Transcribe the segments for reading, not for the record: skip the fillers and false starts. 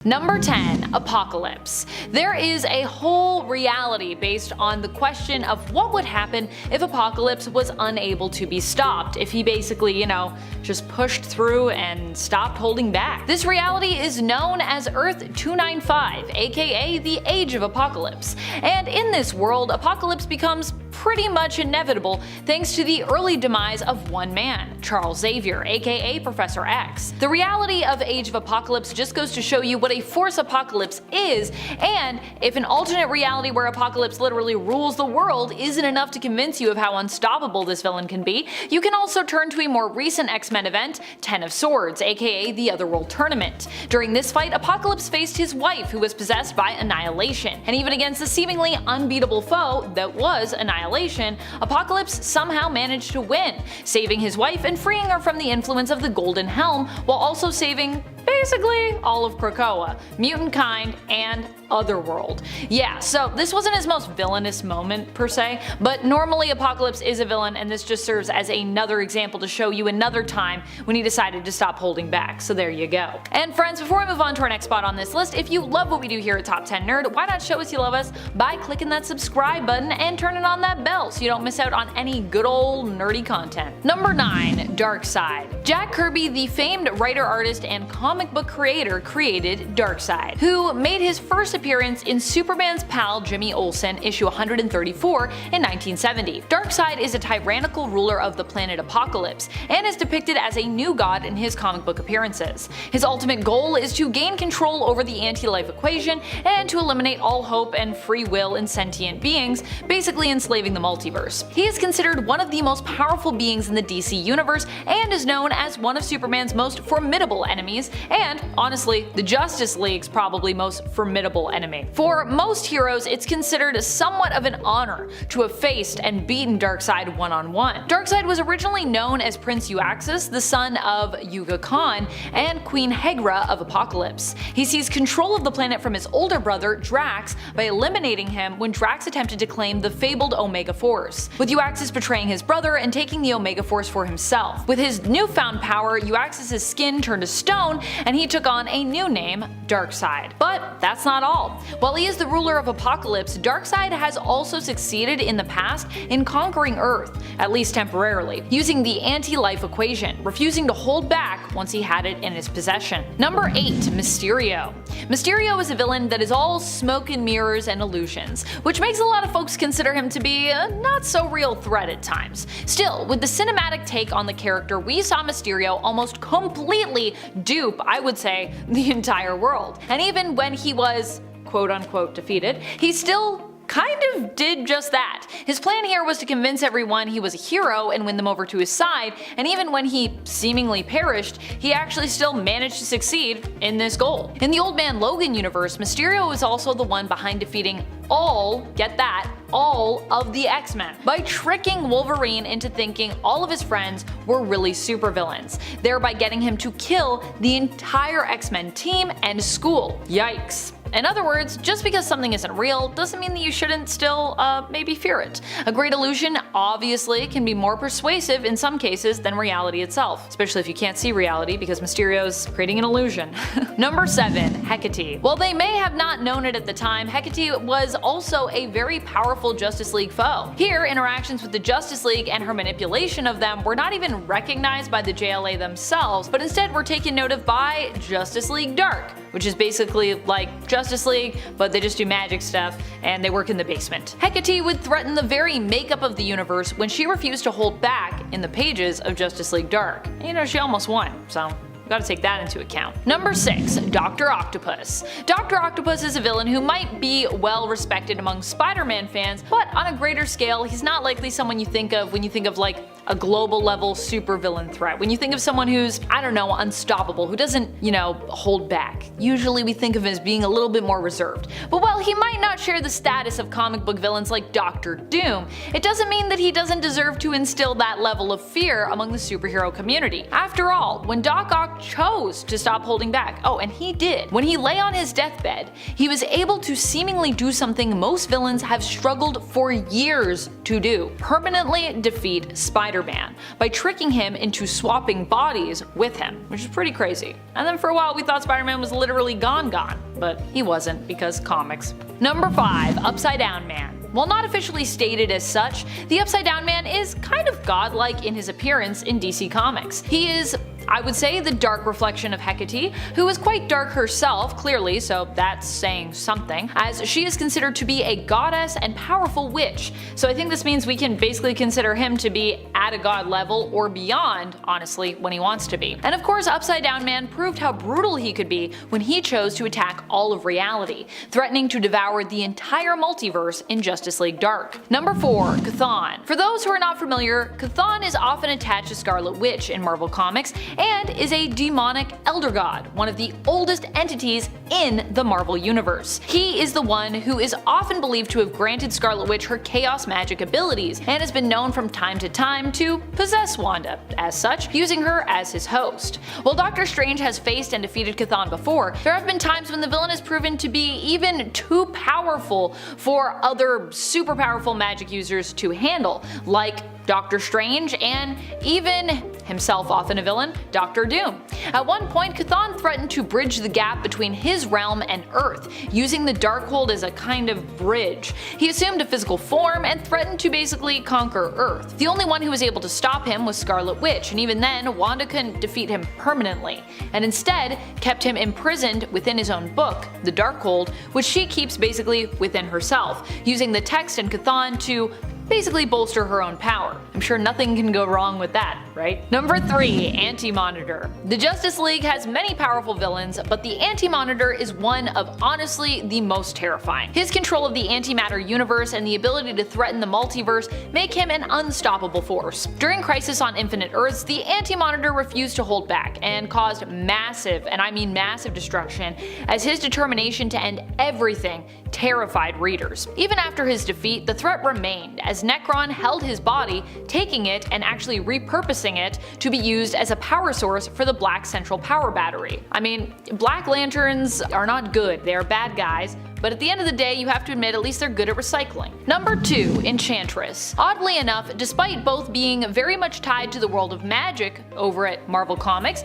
Number 10. Apocalypse. There is a whole reality based on the question of what would happen if Apocalypse was unable to be stopped, if he basically, just pushed through and stopped holding back. This reality is known as Earth 295, aka the Age of Apocalypse. And in this world, Apocalypse becomes pretty much inevitable thanks to the early demise of one man, Charles Xavier, aka Professor X. The reality of Age of Apocalypse just goes to show you what a force apocalypse is, and if an alternate reality where Apocalypse literally rules the world isn't enough to convince you of how unstoppable this villain can be, you can also turn to a more recent X-Men event, Ten of Swords, aka the Otherworld Tournament. During this fight, Apocalypse faced his wife, who was possessed by Annihilation, and even against the seemingly unbeatable foe that was Annihilation, Apocalypse somehow managed to win, saving his wife and freeing her from the influence of the Golden Helm, while also saving basically all of Krakoa, mutant kind, and Otherworld. Yeah, so this wasn't his most villainous moment per se, but normally Apocalypse is a villain, and this just serves as another example to show you another time when he decided to stop holding back, so there you go. And friends, before we move on to our next spot on this list, if you love what we do here at Top 10 Nerd, why not show us you love us by clicking that subscribe button and turning on that bell so you don't miss out on any good old nerdy content. Number 9. Darkseid. Jack Kirby, the famed writer, artist, and comic book creator, created Darkseid, who made his first appearance in Superman's pal Jimmy Olsen issue 134 in 1970. Darkseid is a tyrannical ruler of the planet Apokolips, and is depicted as a new god in his comic book appearances. His ultimate goal is to gain control over the anti-life equation and to eliminate all hope and free will in sentient beings, basically enslaving the multiverse. He is considered one of the most powerful beings in the DC universe and is known as one of Superman's most formidable enemies, and honestly, the Justice League's probably most formidable enemy. For most heroes, it's considered somewhat of an honor to have faced and beaten Darkseid one-on-one. Darkseid was originally known as Prince Euaxus, the son of Yuga Khan and Queen Hegra of Apokolips. He seized control of the planet from his older brother, Drax, by eliminating him when Drax attempted to claim the fabled Omega Force, with Euaxus betraying his brother and taking the Omega Force for himself. With his newfound power, Euaxus' skin turned to stone, and he took on a new name, Darkseid. But that's not all. While he is the ruler of Apokolips, Darkseid has also succeeded in the past in conquering Earth, at least temporarily, using the anti-life equation, refusing to hold back once he had it in his possession. Number 8. Mysterio. Mysterio is a villain that is all smoke and mirrors and illusions, which makes a lot of folks consider him to be a not so real threat at times. Still, with the cinematic take on the character, we saw Mysterio almost completely dupe, I would say, the entire world. And even when he was quote-unquote defeated, he still kind of did just that. His plan here was to convince everyone he was a hero and win them over to his side, and even when he seemingly perished, he actually still managed to succeed in this goal. In the Old Man Logan universe, Mysterio is also the one behind defeating all, get that, all of the X-Men, by tricking Wolverine into thinking all of his friends were really supervillains, thereby getting him to kill the entire X-Men team and school. Yikes. In other words, just because something isn't real doesn't mean that you shouldn't still, maybe fear it. A great illusion obviously can be more persuasive in some cases than reality itself, especially if you can't see reality because Mysterio's creating an illusion. Number 7. Hecate. While they may have not known it at the time, Hecate was also a very powerful Justice League foe. Here, interactions with the Justice League and her manipulation of them were not even recognized by the JLA themselves, but instead were taken note of by Justice League Dark, which is basically like Justice League, but they just do magic stuff and they work in the basement. Hecate would threaten the very makeup of the universe when she refused to hold back in the pages of Justice League Dark. She almost won, so gotta take that into account. Number 6. Dr. Octopus. Dr. Octopus is a villain who might be well respected among Spider-Man fans, but on a greater scale, he's not likely someone you think of when you think of like a global level supervillain threat. When you think of someone who's, I don't know, unstoppable, who doesn't, hold back. Usually we think of him as being a little bit more reserved. But while he might not share the status of comic book villains like Doctor Doom, it doesn't mean that he doesn't deserve to instill that level of fear among the superhero community. After all, when Doc Ock chose to stop holding back, and he did, when he lay on his deathbed, he was able to seemingly do something most villains have struggled for years to do: permanently defeat Spider Spider-Man by tricking him into swapping bodies with him, which is pretty crazy. And then for a while we thought Spider-Man was literally gone, but he wasn't, because comics. Number 5. Upside Down Man. While not officially stated as such, the Upside Down Man is kind of godlike in his appearance in DC Comics. He is, I would say, the dark reflection of Hecate, who is quite dark herself, clearly, so that's saying something, as she is considered to be a goddess and powerful witch. So I think this means we can basically consider him to be at a god level or beyond, honestly, when he wants to be. And of course, Upside Down Man proved how brutal he could be when he chose to attack all of reality, threatening to devour the entire multiverse in Justice League Dark. Number 4. Chthon. For those who are not familiar, Chthon is often attached to Scarlet Witch in Marvel Comics and is a demonic elder god, one of the oldest entities in the Marvel Universe. He is the one who is often believed to have granted Scarlet Witch her chaos magic abilities and has been known from time to time to possess Wanda, as such, using her as his host. While Doctor Strange has faced and defeated Chthon before, there have been times when the villain has proven to be even too powerful for other super powerful magic users to handle, like Doctor Strange, and even himself often a villain, Doctor Doom. At one point, Chthon threatened to bridge the gap between his realm and Earth, using the Darkhold as a kind of bridge. He assumed a physical form and threatened to basically conquer Earth. The only one who was able to stop him was Scarlet Witch, and even then, Wanda couldn't defeat him permanently, and instead kept him imprisoned within his own book, the Darkhold, which she keeps basically within herself, using the text in Chthon to basically bolster her own power. I'm sure nothing can go wrong with that, right? Number 3. Anti-Monitor. The Justice League has many powerful villains, but the Anti-Monitor is one of honestly the most terrifying. His control of the antimatter universe and the ability to threaten the multiverse make him an unstoppable force. During Crisis on Infinite Earths, the Anti-Monitor refused to hold back and caused massive, and I mean massive, destruction, as his determination to end everything terrified readers. Even after his defeat, the threat remained, as Necron held his body, taking it and actually repurposing it to be used as a power source for the Black Central Power Battery. I mean, Black Lanterns are not good, they are bad guys, but at the end of the day, you have to admit at least they're good at recycling. Number 2. Enchantress. Oddly enough, despite both being very much tied to the world of magic over at Marvel Comics,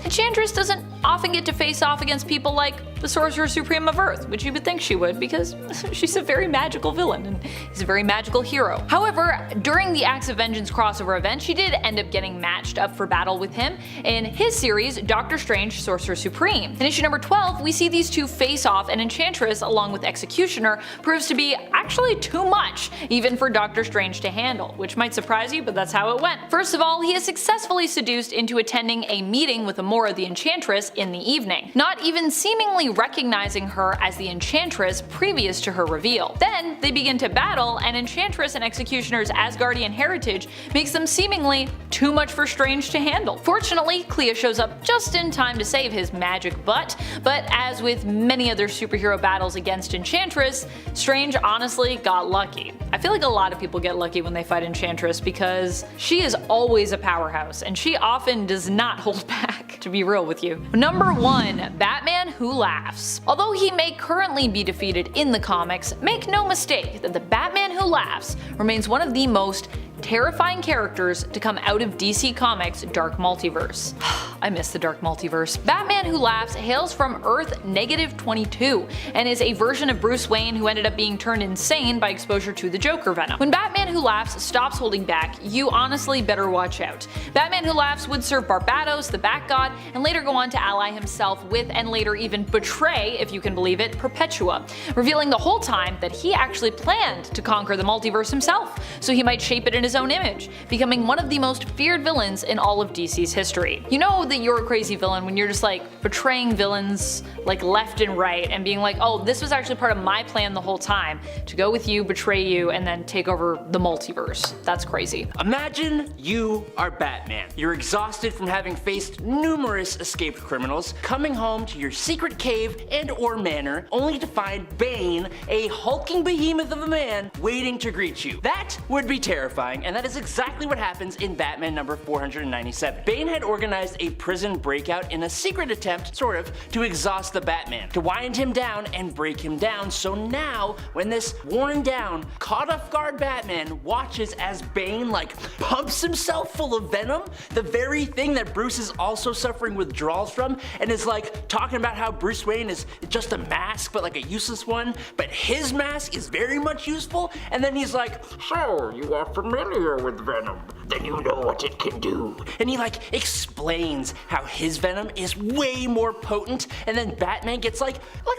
Enchantress doesn't often get to face off against people like the Sorcerer Supreme of Earth, which you would think she would because she's a very magical villain and he's a very magical hero. However, during the Acts of Vengeance crossover event, she did end up getting matched up for battle with him in his series, Doctor Strange Sorcerer Supreme. In issue number 12, we see these two face off, and Enchantress, along with Executioner, proves to be actually too much, even for Doctor Strange to handle, which might surprise you, but that's how it went. First of all, he is successfully seduced into attending a meeting with Amora the Enchantress in the evening, not even seemingly recognizing her as the Enchantress previous to her reveal. Then they begin to battle, and Enchantress and Executioner's Asgardian heritage makes them seemingly too much for Strange to handle. Fortunately, Clea shows up just in time to save his magic butt, but as with many other superhero battles against Enchantress, Strange honestly got lucky. I feel like a lot of people get lucky when they fight Enchantress because she is always a powerhouse, and she often does not hold back, to be real with you. Number 1. Batman Who Laughs. Although he may currently be defeated in the comics, make no mistake that the Batman Who Laughs remains one of the most terrifying characters to come out of DC Comics' Dark Multiverse. I miss the Dark Multiverse. Batman Who Laughs hails from Earth -22 and is a version of Bruce Wayne who ended up being turned insane by exposure to the Joker venom. When Batman Who Laughs stops holding back, you honestly better watch out. Batman Who Laughs would serve Barbados, the Bat God, and later go on to ally himself with, and later even betray, if you can believe it, Perpetua, revealing the whole time that he actually planned to conquer the multiverse himself, so he might shape it in his own image, becoming one of the most feared villains in all of DC's history. You know that you're a crazy villain when you're just like betraying villains like left and right and being like, oh, this was actually part of my plan the whole time, to go with you, betray you, and then take over the multiverse. That's crazy. Imagine you are Batman. You're exhausted from having faced numerous escaped criminals, coming home to your secret cave and or manor, only to find Bane, a hulking behemoth of a man, waiting to greet you. That would be terrifying. terrifying, and that is exactly what happens in Batman number 497. Bane had organized a prison breakout in a secret attempt, sort of, to exhaust the Batman, to wind him down and break him down. So now, when this worn down, caught off guard Batman watches as Bane pumps himself full of venom, the very thing that Bruce is also suffering withdrawals from, and is talking about how Bruce Wayne is just a mask, but a useless one, but his mask is very much useful, and then he's like, so you are familiar with venom, then you know what it can do. And he explains how his venom is way more potent, and then Batman gets a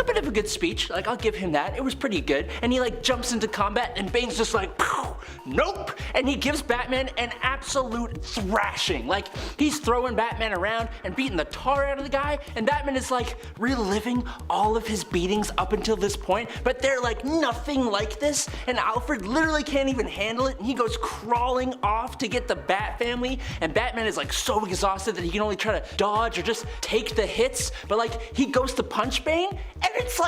bit of a good speech, I'll give him that, it was pretty good, and he jumps into combat, and Bane's just nope, and he gives Batman an absolute thrashing, he's throwing Batman around and beating the tar out of the guy, and Batman is reliving all of his beatings up until this point, but they're nothing like this, and Alfred literally can't even handle it, and he goes crawling off to get the Bat family, and Batman is so exhausted that he can only try to dodge or just take the hits, but he goes to punch Bane, and it's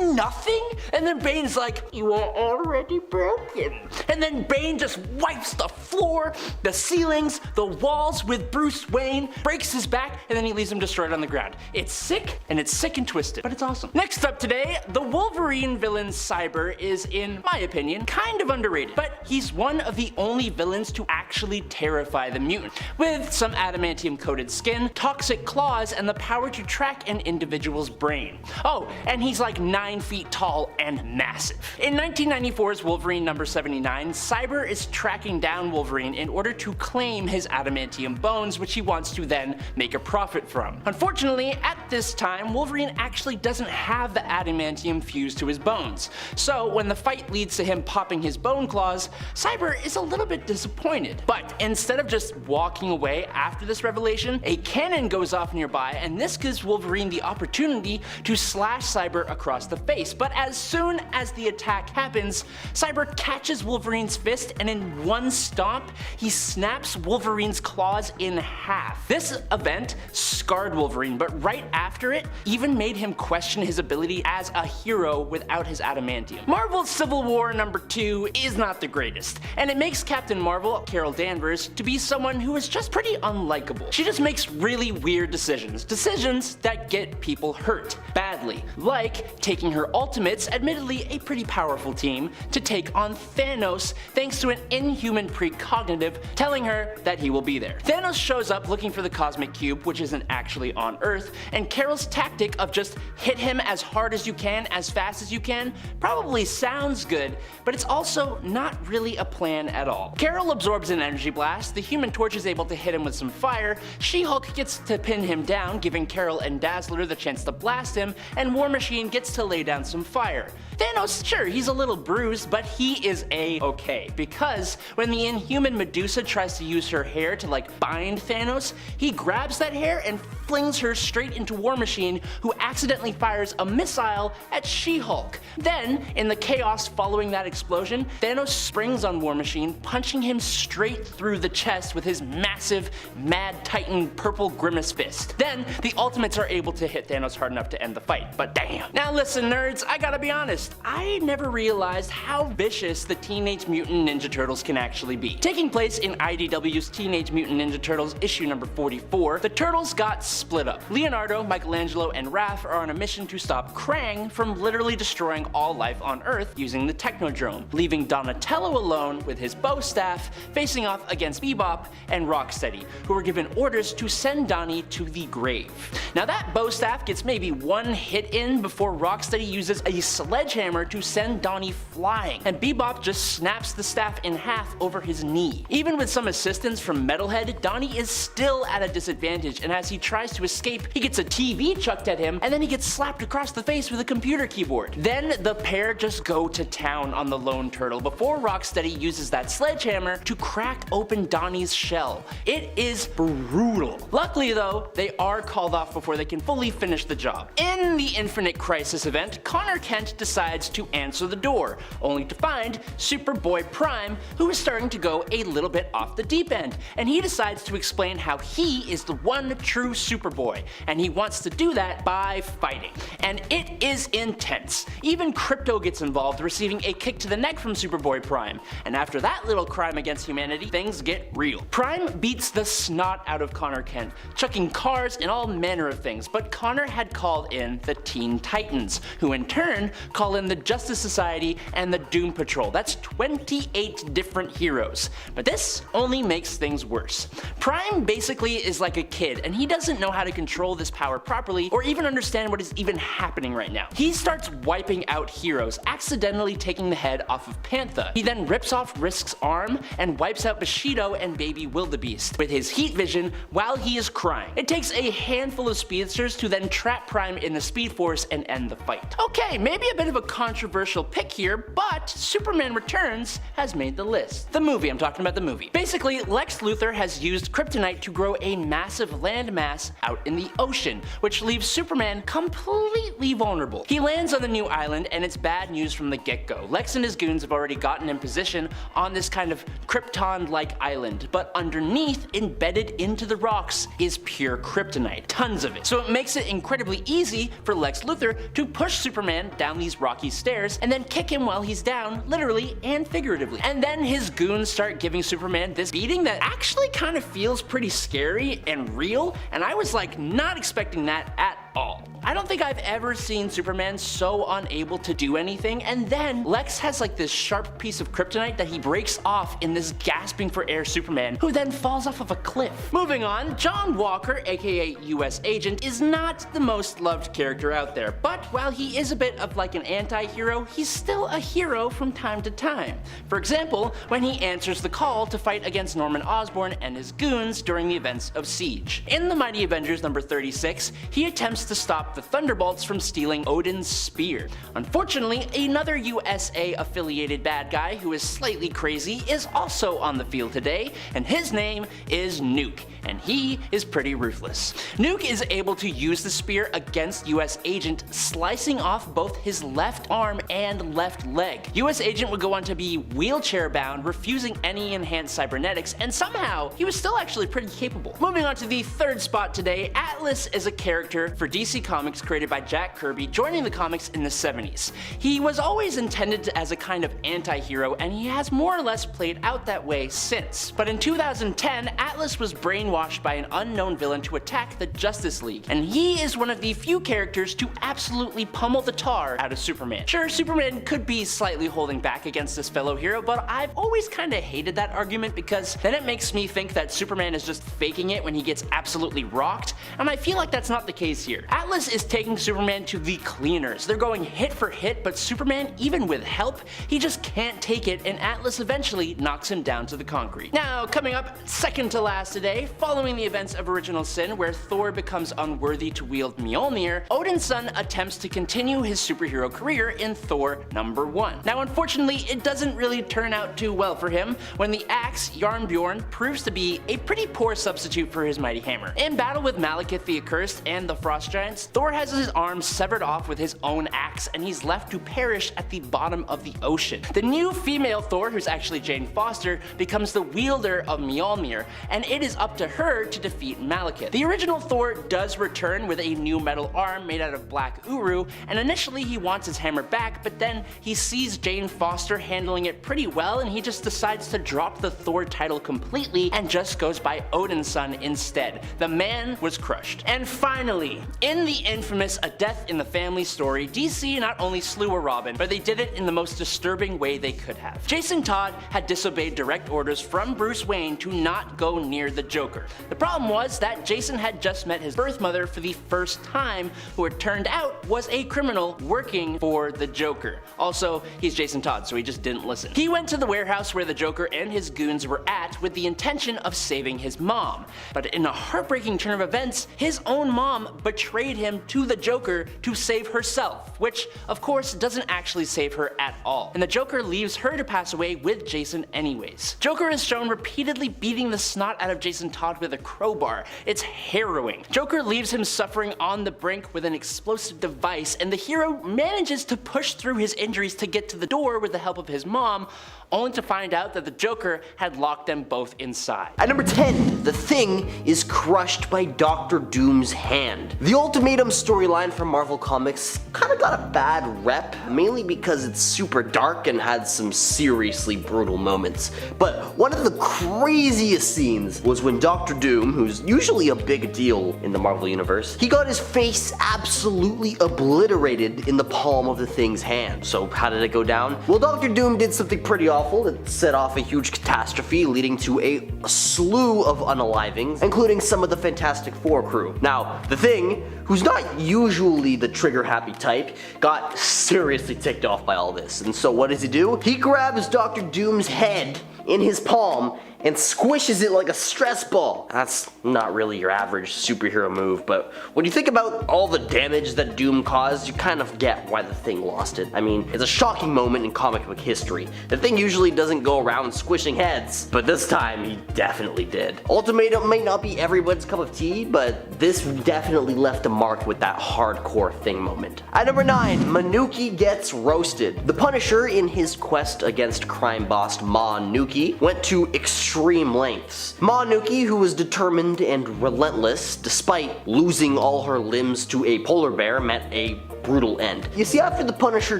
nothing, and then Bane's you are already broken, and then Bane just wipes the floor, the ceilings, the walls with Bruce Wayne, breaks his back, and then he leaves him destroyed on the ground. It's sick, and it's sick and twisted, but it's awesome. Next up today, the Wolverine villain Cyber is, in my opinion, kind of underrated, but he's one of the only villains to actually terrify the mutant, with some adamantium-coated skin, toxic claws, and the power to track an individual's brain. Oh, and he's 9 feet tall and massive. In 1994's Wolverine number 79, Cyber is tracking down Wolverine in order to claim his adamantium bones, which he wants to then make a profit from. Unfortunately, at this time, Wolverine actually doesn't have the adamantium fused to his bones, so when the fight leads to him popping his bone claws, Cyber is a little bit disappointed. But instead of just walking away after this revelation, a cannon goes off nearby, and this gives Wolverine the opportunity to slash Cyber across the face. But as soon as the attack happens, Cyber catches Wolverine's fist, and in one stomp, he snaps Wolverine's claws in half. This event scarred Wolverine, but right after it, even made him question his ability as a hero without his adamantium. Marvel's Civil War number 2 is not the greatest, and it makes Captain Marvel, Carol Danvers, to be someone who is just pretty unlikable. She just makes really weird decisions that get people hurt badly, like taking her Ultimates, admittedly a pretty powerful team, to take on Thanos thanks to an inhuman precognitive telling her that he will be there. Thanos shows up looking for the Cosmic Cube, which isn't actually on Earth, and Carol's tactic of just hit him as hard as you can, as fast as you can, probably sounds good, but it's also not really a plan at all. Carol absorbs an energy blast, the Human Torch is able to hit him with some fire, She-Hulk gets to pin him down, giving Carol and Dazzler the chance to blast him, and War Machine gets to lay down some fire. Thanos, sure, he's a little bruised, but he is a-okay, because when the Inhuman Medusa tries to use her hair to bind Thanos, he grabs that hair and flings her straight into War Machine, who accidentally fires a missile at She-Hulk. Then, in the chaos following that explosion, Thanos springs on War Machine, punching him straight through the chest with his massive, Mad Titan purple grimace fist. Then, the Ultimates are able to hit Thanos hard enough to end the fight, but damn. Now listen nerds, I gotta be honest, I never realized how vicious the Teenage Mutant Ninja Turtles can actually be. Taking place in IDW's Teenage Mutant Ninja Turtles issue number 44, the Turtles got split up. Leonardo, Michelangelo, and Raph are on a mission to stop Krang from literally destroying all life on Earth using the Technodrome, leaving Donatello alone with his bow staff facing off against Bebop and Rocksteady, who were given orders to send Donnie to the grave. Now that bow staff gets maybe one hit in before Rocksteady uses a sledgehammer to send Donnie flying, and Bebop just snaps the staff in half over his knee. Even with some assistance from Metalhead, Donnie is still at a disadvantage, and as he tries to escape, he gets a TV chucked at him, and then he gets slapped across the face with a computer keyboard. Then the pair just go to town on the lone turtle before Rocksteady uses that sledgehammer to crack open Donnie's shell. It is brutal. Luckily though, they are called off before before they can fully finish the job. In the Infinite Crisis event, Connor Kent decides to answer the door, only to find Superboy Prime, who is starting to go a little bit off the deep end, and he decides to explain how he is the one true Superboy, and he wants to do that by fighting. And it is intense. Even Crypto gets involved, receiving a kick to the neck from Superboy Prime, and after that little crime against humanity, things get real. Prime beats the snot out of Connor Kent, chucking cars and all manner of things, but Connor had called in the Teen Titans, who in turn call in the Justice Society and the Doom Patrol. That's 28 different heroes. But this only makes things worse. Prime basically is like a kid, and he doesn't know how to control this power properly or even understand what is even happening right now. He starts wiping out heroes, accidentally taking the head off of Panther. He then rips off Risk's arm and wipes out Bushido and Baby Wildebeest with his heat vision while he is crying. It takes a handful of speedsters to then trap Prime in the Speed Force and end the fight. Okay, maybe a bit of a controversial pick here, but Superman Returns has made the list. The movie, I'm talking about the movie. Basically, Lex Luthor has used kryptonite to grow a massive landmass out in the ocean, which leaves Superman completely vulnerable. He lands on the new island, and it's bad news from the get-go. Lex and his goons have already gotten in position on this kind of Krypton-like island, but underneath, embedded into the rocks, is pure kryptonite. Tons of it. So it makes it incredibly easy for Lex Luthor to push Superman down these rocky stairs and then kick him while he's down, literally and figuratively. And then his goons start giving Superman this beating that actually kind of feels pretty scary and real, and I was like not expecting that at all. I don't think I've ever seen Superman so unable to do anything, and then Lex has like this sharp piece of kryptonite that he breaks off in this gasping for air Superman, who then falls off of a cliff. Moving on, John Walker, aka US Agent, is not the most loved character out there, but while he is a bit of like an anti-hero, he's still a hero from time to time. For example, when he answers the call to fight against Norman Osborn and his goons during the events of Siege. In the Mighty Avengers number 36, he attempts to stop the Thunderbolts from stealing Odin's spear. Unfortunately, another USA affiliated bad guy who is slightly crazy is also on the field today, and his name is Nuke, and he is pretty ruthless. Nuke is able to use the spear against US Agent, slicing off both his left arm and left leg. US Agent would go on to be wheelchair bound, refusing any enhanced cybernetics, and somehow he was still actually pretty capable. Moving on to the third spot today, Atlas is a character for DC Comics created by Jack Kirby, joining the comics in the 70s. He was always intended as a kind of anti-hero, and he has more or less played out that way since. But in 2010, Atlas was brainwashed by an unknown villain to attack the Justice League, and he is one of the few characters to absolutely pummel the tar out of Superman. Sure, Superman could be slightly holding back against this fellow hero, but I've always kinda hated that argument because then it makes me think that Superman is just faking it when he gets absolutely rocked, and I feel like that's not the case here. Atlas is taking Superman to the cleaners. They're going hit for hit, but Superman, even with help, he just can't take it, and Atlas eventually knocks him down to the concrete. Now, coming up second to last today, following the events of Original Sin, where Thor becomes unworthy to wield Mjolnir, Odin's son attempts to continue his superhero career in Thor #1. Now, unfortunately, it doesn't really turn out too well for him when the axe, Jarnbjorn, proves to be a pretty poor substitute for his mighty hammer. In battle with Malekith the Accursed and the Frost Giants, Thor has his arms severed off with his own axe, and he's left to perish at the bottom of the ocean. The new female Thor, who's actually Jane Foster, becomes the wielder of Mjolnir, and it is up to her to defeat Malekith. The original Thor does return with a new metal arm made out of black uru, and initially he wants his hammer back, but then he sees Jane Foster handling it pretty well, and he just decides to drop the Thor title completely and just goes by Odin's son instead. The man was crushed. And finally, in the infamous A Death in the Family story, DC not only slew a Robin, but they did it in the most disturbing way they could have. Jason Todd had disobeyed direct orders from Bruce Wayne to not go near the Joker. The problem was that Jason had just met his birth mother for the first time, who it turned out was a criminal working for the Joker. Also, he's Jason Todd, so he just didn't listen. He went to the warehouse where the Joker and his goons were at with the intention of saving his mom. But in a heartbreaking turn of events, his own mom betrayed betrayed him to the Joker to save herself, which of course doesn't actually save her at all. And the Joker leaves her to pass away with Jason anyways. Joker is shown repeatedly beating the snot out of Jason Todd with a crowbar. It's harrowing. Joker leaves him suffering on the brink with an explosive device, and the hero manages to push through his injuries to get to the door with the help of his mom, only to find out that the Joker had locked them both inside. At number 10, the Thing is crushed by Doctor Doom's hand. The Ultimatum storyline from Marvel Comics kinda got a bad rep, mainly because it's super dark and had some seriously brutal moments. But one of the craziest scenes was when Doctor Doom, who's usually a big deal in the Marvel Universe, he got his face absolutely obliterated in the palm of the Thing's hand. So how did it go down? Well, Doctor Doom did something pretty awful that set off a huge catastrophe, leading to a slew of unalivings, including some of the Fantastic Four crew. Now, the Thing, who's not usually the trigger-happy type, got seriously ticked off by all this. And so what does he do? He grabs Doctor Doom's head in his palm and squishes it like a stress ball. That's not really your average superhero move, but when you think about all the damage that Doom caused, you kind of get why the Thing lost it. I mean, it's a shocking moment in comic book history. The Thing usually doesn't go around squishing heads, but this time he definitely did. Ultimatum may not be everyone's cup of tea, but this definitely left a mark with that hardcore Thing moment. At number 9, Manuki gets roasted. The Punisher, in his quest against crime boss Ma Nuki, went to extreme lengths. Ma Nuki, who was determined and relentless, despite losing all her limbs to a polar bear, met a brutal end. You see, after the Punisher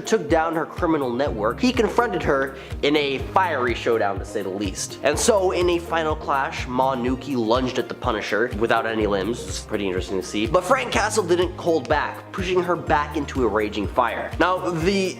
took down her criminal network, he confronted her in a fiery showdown, to say the least. And so, in a final clash, Ma Nuki lunged at the Punisher without any limbs. It's pretty interesting to see. But Frank Castle didn't hold back, pushing her back into a raging fire. Now, the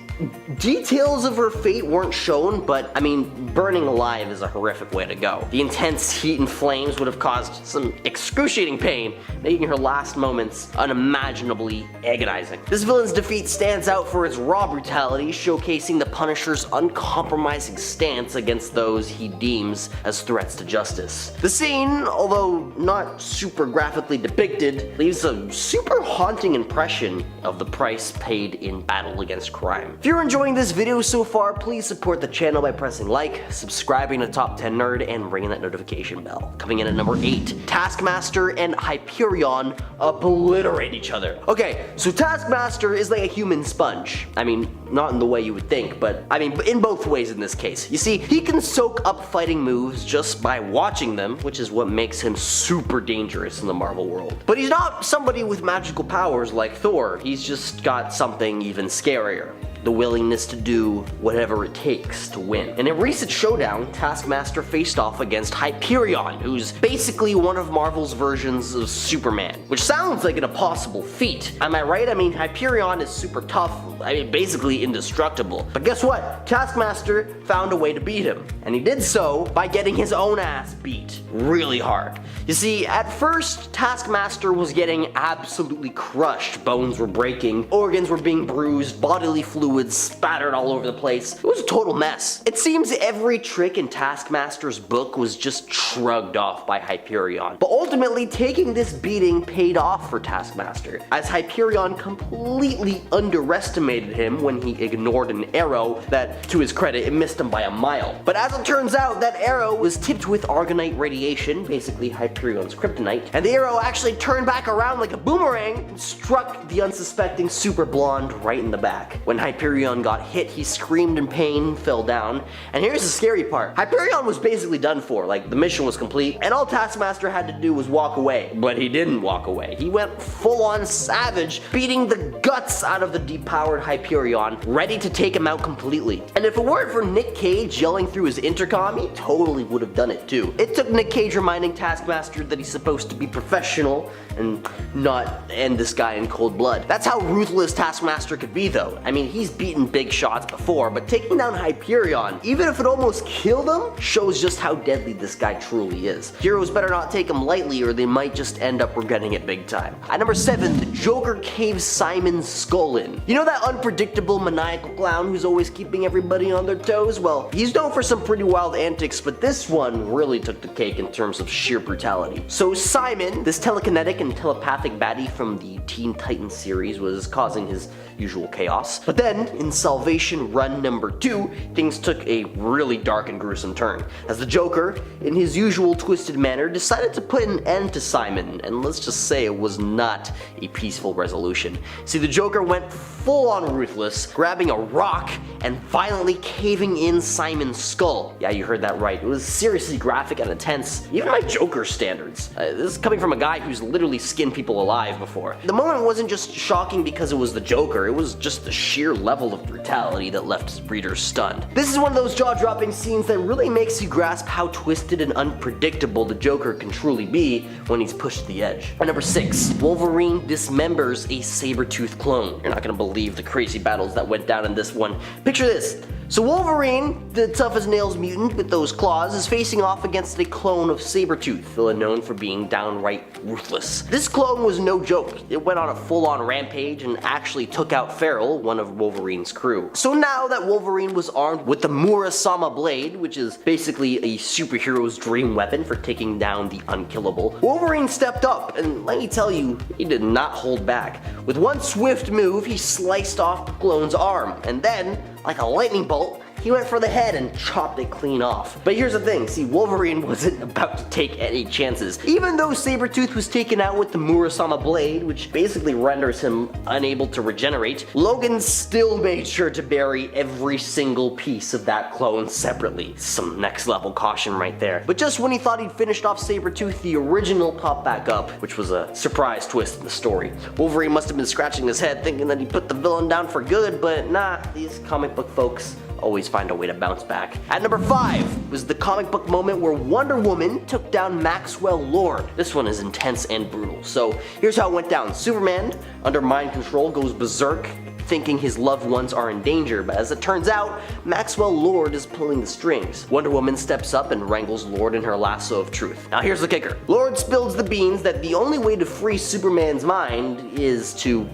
details of her fate weren't shown, but I mean, burning alive is a horrific way to go. The intense heat and flames would have caused some excruciating pain, making her last moments unimaginably agonizing. This villain's defeat stands out for its raw brutality, showcasing the Punisher's uncompromising stance against those he deems as threats to justice. The scene, although not super graphically depicted, leaves a super haunting impression of the price paid in battle against crime. If you're enjoying this video so far, please support the channel by pressing like, subscribing to Top 10 Nerd, and ringing that notification bell. Coming in at number 8, Taskmaster and Hyperion obliterate each other. Okay, so Taskmaster is like a human sponge. I mean, not in the way you would think, but I mean, in both ways in this case. You see, he can soak up fighting moves just by watching them, which is what makes him super dangerous in the Marvel world. But he's not somebody with magical powers like Thor. He's just got something even scarier: the willingness to do whatever it takes to win. In a recent showdown, Taskmaster faced off against Hyperion, who's basically one of Marvel's versions of Superman, which sounds like an impossible feat. Am I right? I mean, Hyperion is super tough, I mean, basically indestructible. But guess what? Taskmaster found a way to beat him, and he did so by getting his own ass beat really hard. You see, at first, Taskmaster was getting absolutely crushed. Bones were breaking, organs were being bruised, bodily fluids spattered all over the place. It was a total mess. It seems every trick in Taskmaster's book was just shrugged off by Hyperion. But ultimately, taking this beating paid off for Taskmaster, as Hyperion completely underestimated him when he ignored an arrow that, to his credit, it missed him by a mile. But as it turns out, that arrow was tipped with Argonite radiation, basically Hyperion's kryptonite, and the arrow actually turned back around like a boomerang and struck the unsuspecting super blonde right in the back. When Hyperion got hit, he screamed in pain, fell down, and here's the scary part. Hyperion was basically done for, like the mission was complete, and all Taskmaster had to do was walk away. But he didn't walk away. He went full-on savage, beating the guts out of the depowered Hyperion, ready to take him out completely. And if it weren't for Nick Cage yelling through his intercom, he totally would have done it too. It took Nick Cage reminding Taskmaster that he's supposed to be professional and not end this guy in cold blood. That's how ruthless Taskmaster could be though. I mean, he's he's beaten big shots before, but taking down Hyperion, even if it almost killed him, shows just how deadly this guy truly is. Heroes better not take him lightly or they might just end up regretting it big time. At number 7, the Joker caves Simon's skull in. You know that unpredictable maniacal clown who's always keeping everybody on their toes? Well, he's known for some pretty wild antics, but this one really took the cake in terms of sheer brutality. So Simon, this telekinetic and telepathic baddie from the Teen Titans series, was causing his usual chaos. But then, in Salvation Run number 2, things took a really dark and gruesome turn, as the Joker, in his usual twisted manner, decided to put an end to Simon, and let's just say it was not a peaceful resolution. See, the Joker went full on ruthless, grabbing a rock and violently caving in Simon's skull. Yeah, you heard that right. It was seriously graphic and intense, even by Joker standards. This is coming from a guy who's literally skinned people alive before. The moment wasn't just shocking because it was the Joker, it was just the sheer level of brutality that left his readers stunned. This is one of those jaw-dropping scenes that really makes you grasp how twisted and unpredictable the Joker can truly be when he's pushed to the edge. At number 6, Wolverine dismembers a saber-toothed clone. You're not gonna believe the crazy battles that went down in this one. Picture this. So Wolverine, the tough-as-nails mutant with those claws, is facing off against a clone of Sabretooth, villain known for being downright ruthless. This clone was no joke. It went on a full-on rampage and actually took out Feral, one of Wolverine's crew. So now that Wolverine was armed with the Murasama Blade, which is basically a superhero's dream weapon for taking down the unkillable, Wolverine stepped up, and let me tell you, he did not hold back. With one swift move, he sliced off the clone's arm, and then, like a lightning bolt, he went for the head and chopped it clean off. But here's the thing, see, Wolverine wasn't about to take any chances. Even though Sabretooth was taken out with the Murasama Blade, which basically renders him unable to regenerate, Logan still made sure to bury every single piece of that clone separately. Some next level caution right there. But just when he thought he'd finished off Sabretooth, the original popped back up, which was a surprise twist in the story. Wolverine must have been scratching his head thinking that he put the villain down for good, but nah, these comic book folks always find a way to bounce back. At number 5 was the comic book moment where Wonder Woman took down Maxwell Lord. This one is intense and brutal. So here's how it went down. Superman, under mind control, goes berserk, thinking his loved ones are in danger, but as it turns out, Maxwell Lord is pulling the strings. Wonder Woman steps up and wrangles Lord in her lasso of truth. Now here's the kicker. Lord spills the beans that the only way to free Superman's mind is to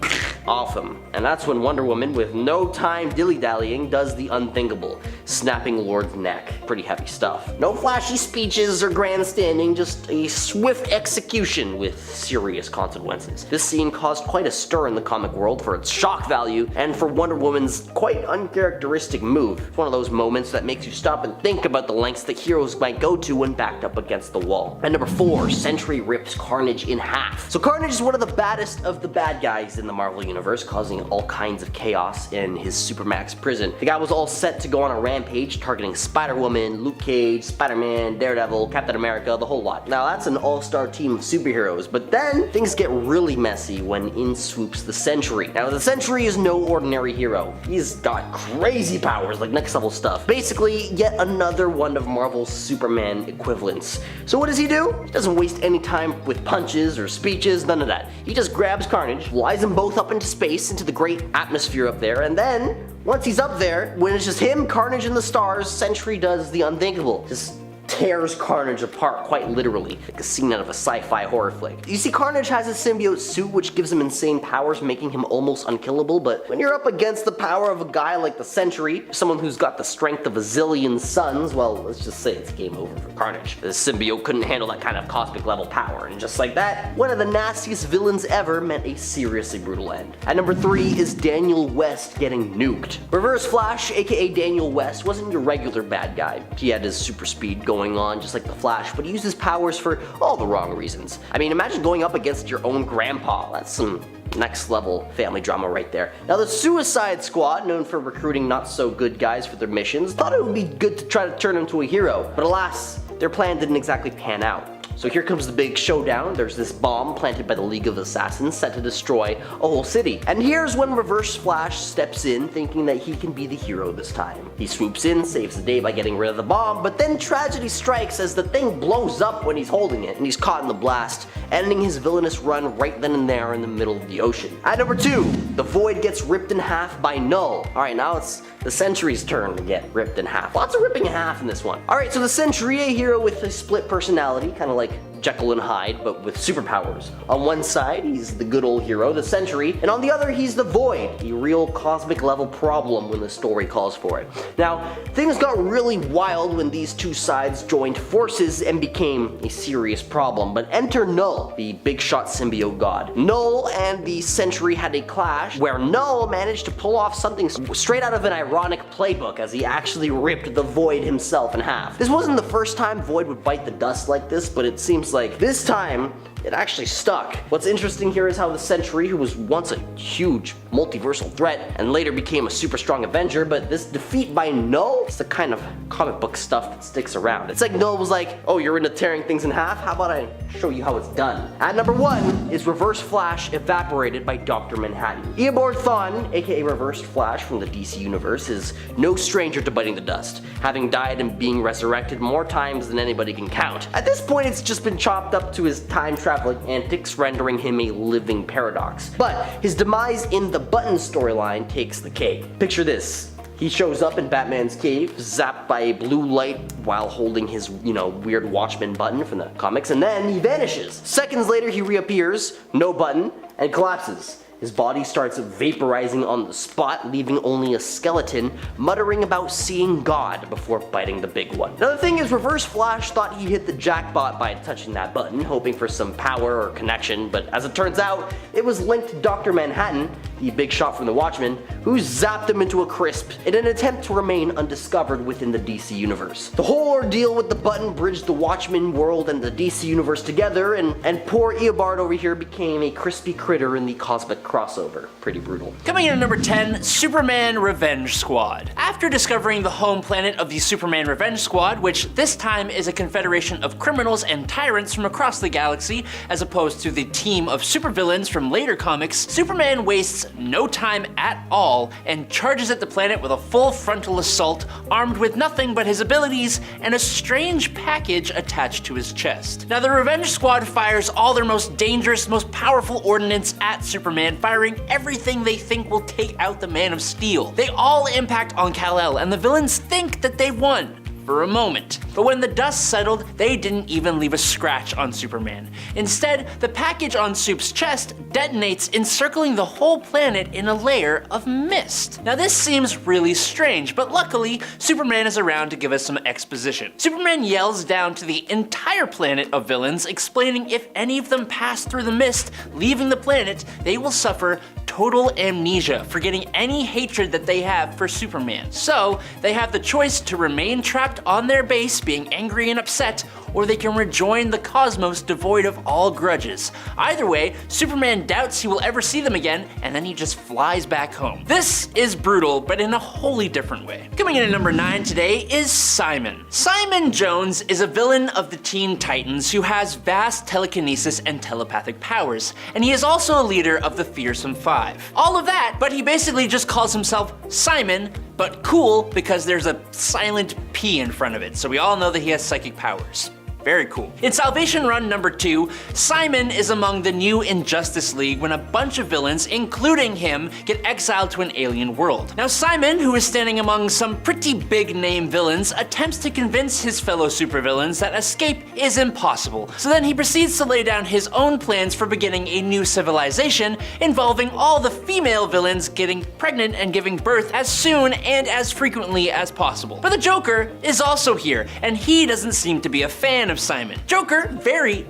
off him. And that's when Wonder Woman, with no time dilly-dallying, does the unthinkable, snapping Lord's neck. Pretty heavy stuff. No flashy speeches or grandstanding, just a swift execution with serious consequences. This scene caused quite a stir in the comic world for its shock value and for Wonder Woman's quite uncharacteristic move. It's one of those moments that makes you stop and think about the lengths that heroes might go to when backed up against the wall. At number 4, Sentry rips Carnage in half. So Carnage is one of the baddest of the bad guys in the Marvel Universe, causing all kinds of chaos in his Supermax prison. The guy was all set to go on a rampage, targeting Spider-Woman, Luke Cage, Spider-Man, Daredevil, Captain America, the whole lot. Now that's an all-star team of superheroes, but then things get really messy when in swoops the Sentry. Now the Sentry is no ordinary hero. He's got crazy powers, like next level stuff. Basically, yet another one of Marvel's Superman equivalents. So what does he do? He doesn't waste any time with punches or speeches, none of that. He just grabs Carnage, flies them both up into space, into the great atmosphere up there, and then, once he's up there, when it's just him, Carnage, and the stars, Sentry does the unthinkable. Just tears Carnage apart, quite literally, like a scene out of a sci-fi horror flick. You see, Carnage has a symbiote suit which gives him insane powers, making him almost unkillable, but when you're up against the power of a guy like the Sentry, someone who's got the strength of a zillion suns, well, let's just say it's game over for Carnage. The symbiote couldn't handle that kind of cosmic level power, and just like that, one of the nastiest villains ever meant a seriously brutal end. At number 3 is Daniel West getting nuked. Reverse Flash, aka Daniel West, wasn't your regular bad guy. He had his super speed going on just like the Flash, but he used his powers for all the wrong reasons. I mean, imagine going up against your own grandpa. That's some next level family drama right there. Now the Suicide Squad, known for recruiting not so good guys for their missions, thought it would be good to try to turn him into a hero, but alas, their plan didn't exactly pan out. So here comes the big showdown. There's this bomb planted by the League of Assassins set to destroy a whole city. And here's when Reverse Flash steps in, thinking that he can be the hero this time. He swoops in, saves the day by getting rid of the bomb, but then tragedy strikes as the thing blows up when he's holding it, and he's caught in the blast ending his villainous run right then and there in the middle of the ocean. At number 2, the Void gets ripped in half by Null. Alright, now it's the Sentry's turn to get ripped in half. Lots of ripping in half in this one. Alright, so the Sentry, a hero with a split personality, kind of like Jekyll and Hyde, but with superpowers. On one side, he's the good old hero, the Sentry, and on the other, he's the Void, a real cosmic level problem when the story calls for it. Now, things got really wild when these two sides joined forces and became a serious problem, but enter Null, the big shot symbiote god. Null and the Sentry had a clash where Null managed to pull off something straight out of an ironic playbook as he actually ripped the Void himself in half. This wasn't the first time Void would bite the dust like this, but it seems like this time it actually stuck. What's interesting here is how the Sentry, who was once a huge multiversal threat and later became a super strong Avenger, but this defeat by Null is the kind of comic book stuff that sticks around. It's like Null was like, oh, you're into tearing things in half? How about I show you how it's done? At number 1 is Reverse Flash evaporated by Dr. Manhattan. Eobard Thawne, aka Reversed Flash from the DC Universe, is no stranger to biting the dust, having died and being resurrected more times than anybody can count. At this point, it's just been chopped up to his time traveling antics, rendering him a living paradox. But his demise in the Button storyline takes the cake. Picture this. He shows up in Batman's cave, zapped by a blue light while holding his, weird Watchmen button from the comics, and then he vanishes. Seconds later, he reappears, no button, and collapses. His body starts vaporizing on the spot, leaving only a skeleton, muttering about seeing God before biting the big one. Now the thing is, Reverse Flash thought he hit the jackpot by touching that button, hoping for some power or connection, but as it turns out, it was linked to Dr. Manhattan, the big shot from the Watchmen, who zapped him into a crisp in an attempt to remain undiscovered within the DC Universe. The whole ordeal with the button bridged the Watchmen world and the DC Universe together, and poor Eobard over here became a crispy critter in the cosmic crossover. Pretty brutal. Coming in at number 10, Superman Revenge Squad. After discovering the home planet of the Superman Revenge Squad, which this time is a confederation of criminals and tyrants from across the galaxy, as opposed to the team of supervillains from later comics, Superman wastes no time at all and charges at the planet with a full frontal assault, armed with nothing but his abilities and a strange package attached to his chest. Now the Revenge Squad fires all their most dangerous, most powerful ordnance at Superman, firing everything they think will take out the Man of Steel. They all impact on Kal-El, and the villains think that they've won. For a moment. But when the dust settled, they didn't even leave a scratch on Superman. Instead, the package on Soup's chest detonates, encircling the whole planet in a layer of mist. Now this seems really strange, but luckily, Superman is around to give us some exposition. Superman yells down to the entire planet of villains, explaining if any of them pass through the mist, leaving the planet, they will suffer total amnesia, forgetting any hatred that they have for Superman. So, they have the choice to remain trapped on their base, being angry and upset, or they can rejoin the cosmos devoid of all grudges. Either way, Superman doubts he will ever see them again, and then he just flies back home. This is brutal, but in a wholly different way. Coming in at number 9 today is Simon. Simon Jones is a villain of the Teen Titans who has vast telekinesis and telepathic powers, and he is also a leader of the Fearsome Five. All of that, but he basically just calls himself Simon, but cool because there's a silent P in front of it, so we all know that he has psychic powers. Very cool. In Salvation Run number 2, Simon is among the new Injustice League when a bunch of villains, including him, get exiled to an alien world. Now Simon, who is standing among some pretty big name villains, attempts to convince his fellow supervillains that escape is impossible. So then he proceeds to lay down his own plans for beginning a new civilization involving all the female villains getting pregnant and giving birth as soon and as frequently as possible. But the Joker is also here, and he doesn't seem to be a fan of Simon. Joker very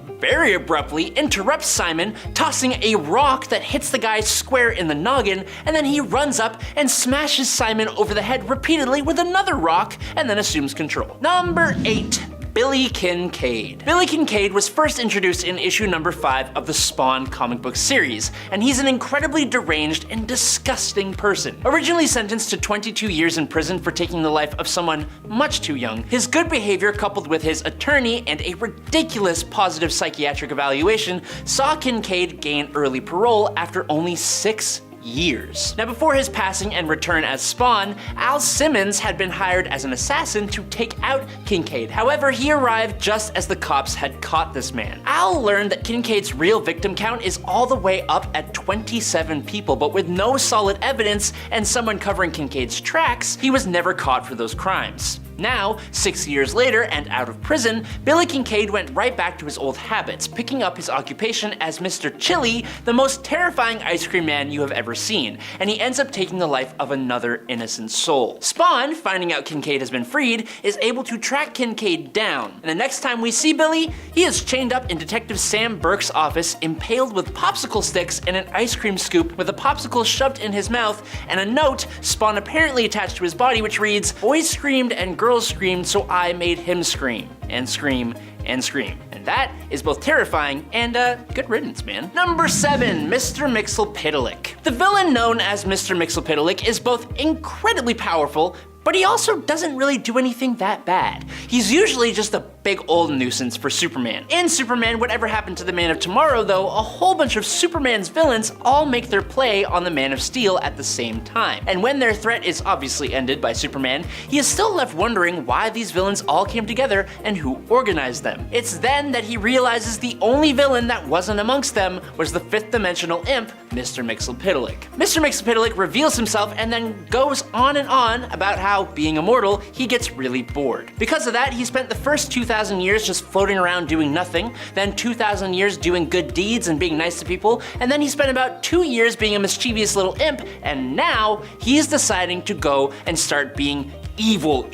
abruptly interrupts Simon, tossing a rock that hits the guy square in the noggin, and then he runs up and smashes Simon over the head repeatedly with another rock and then assumes control. Number 8. Billy Kincaid. Billy Kincaid was first introduced in issue number 5 of the Spawn comic book series, and he's an incredibly deranged and disgusting person. Originally sentenced to 22 years in prison for taking the life of someone much too young, his good behavior coupled with his attorney and a ridiculous positive psychiatric evaluation saw Kincaid gain early parole after only 6 years. Now, before his passing and return as Spawn, Al Simmons had been hired as an assassin to take out Kincaid. However, he arrived just as the cops had caught this man. Al learned that Kincaid's real victim count is all the way up at 27 people, but with no solid evidence and someone covering Kincaid's tracks, he was never caught for those crimes. Now, 6 years later and out of prison, Billy Kincaid went right back to his old habits, picking up his occupation as Mr. Chili, the most terrifying ice cream man you have ever seen, and he ends up taking the life of another innocent soul. Spawn, finding out Kincaid has been freed, is able to track Kincaid down, and the next time we see Billy, he is chained up in Detective Sam Burke's office, impaled with popsicle sticks and an ice cream scoop with a popsicle shoved in his mouth, and a note, Spawn apparently attached to his body, which reads, "Boys screamed and girls screamed, so I made him scream, and scream, and scream." And that is both terrifying and good riddance, man. Number 7, Mr. Mxyzptlk. The villain known as Mr. Mxyzptlk is both incredibly powerful, but he also doesn't really do anything that bad. He's usually just a big old nuisance for Superman. In Superman, Whatever Happened to the Man of Tomorrow, though, a whole bunch of Superman's villains all make their play on the Man of Steel at the same time. And when their threat is obviously ended by Superman, he is still left wondering why these villains all came together and who organized them. It's then that he realizes the only villain that wasn't amongst them was the fifth dimensional imp, Mr. Mxyzptlk. Mr. Mxyzptlk reveals himself and then goes on and on about how, being immortal, he gets really bored. Because of that, he spent the first 2,000 years just floating around doing nothing, then 2,000 years doing good deeds and being nice to people, and then he spent about 2 years being a mischievous little imp, and now he's deciding to go and start being evil.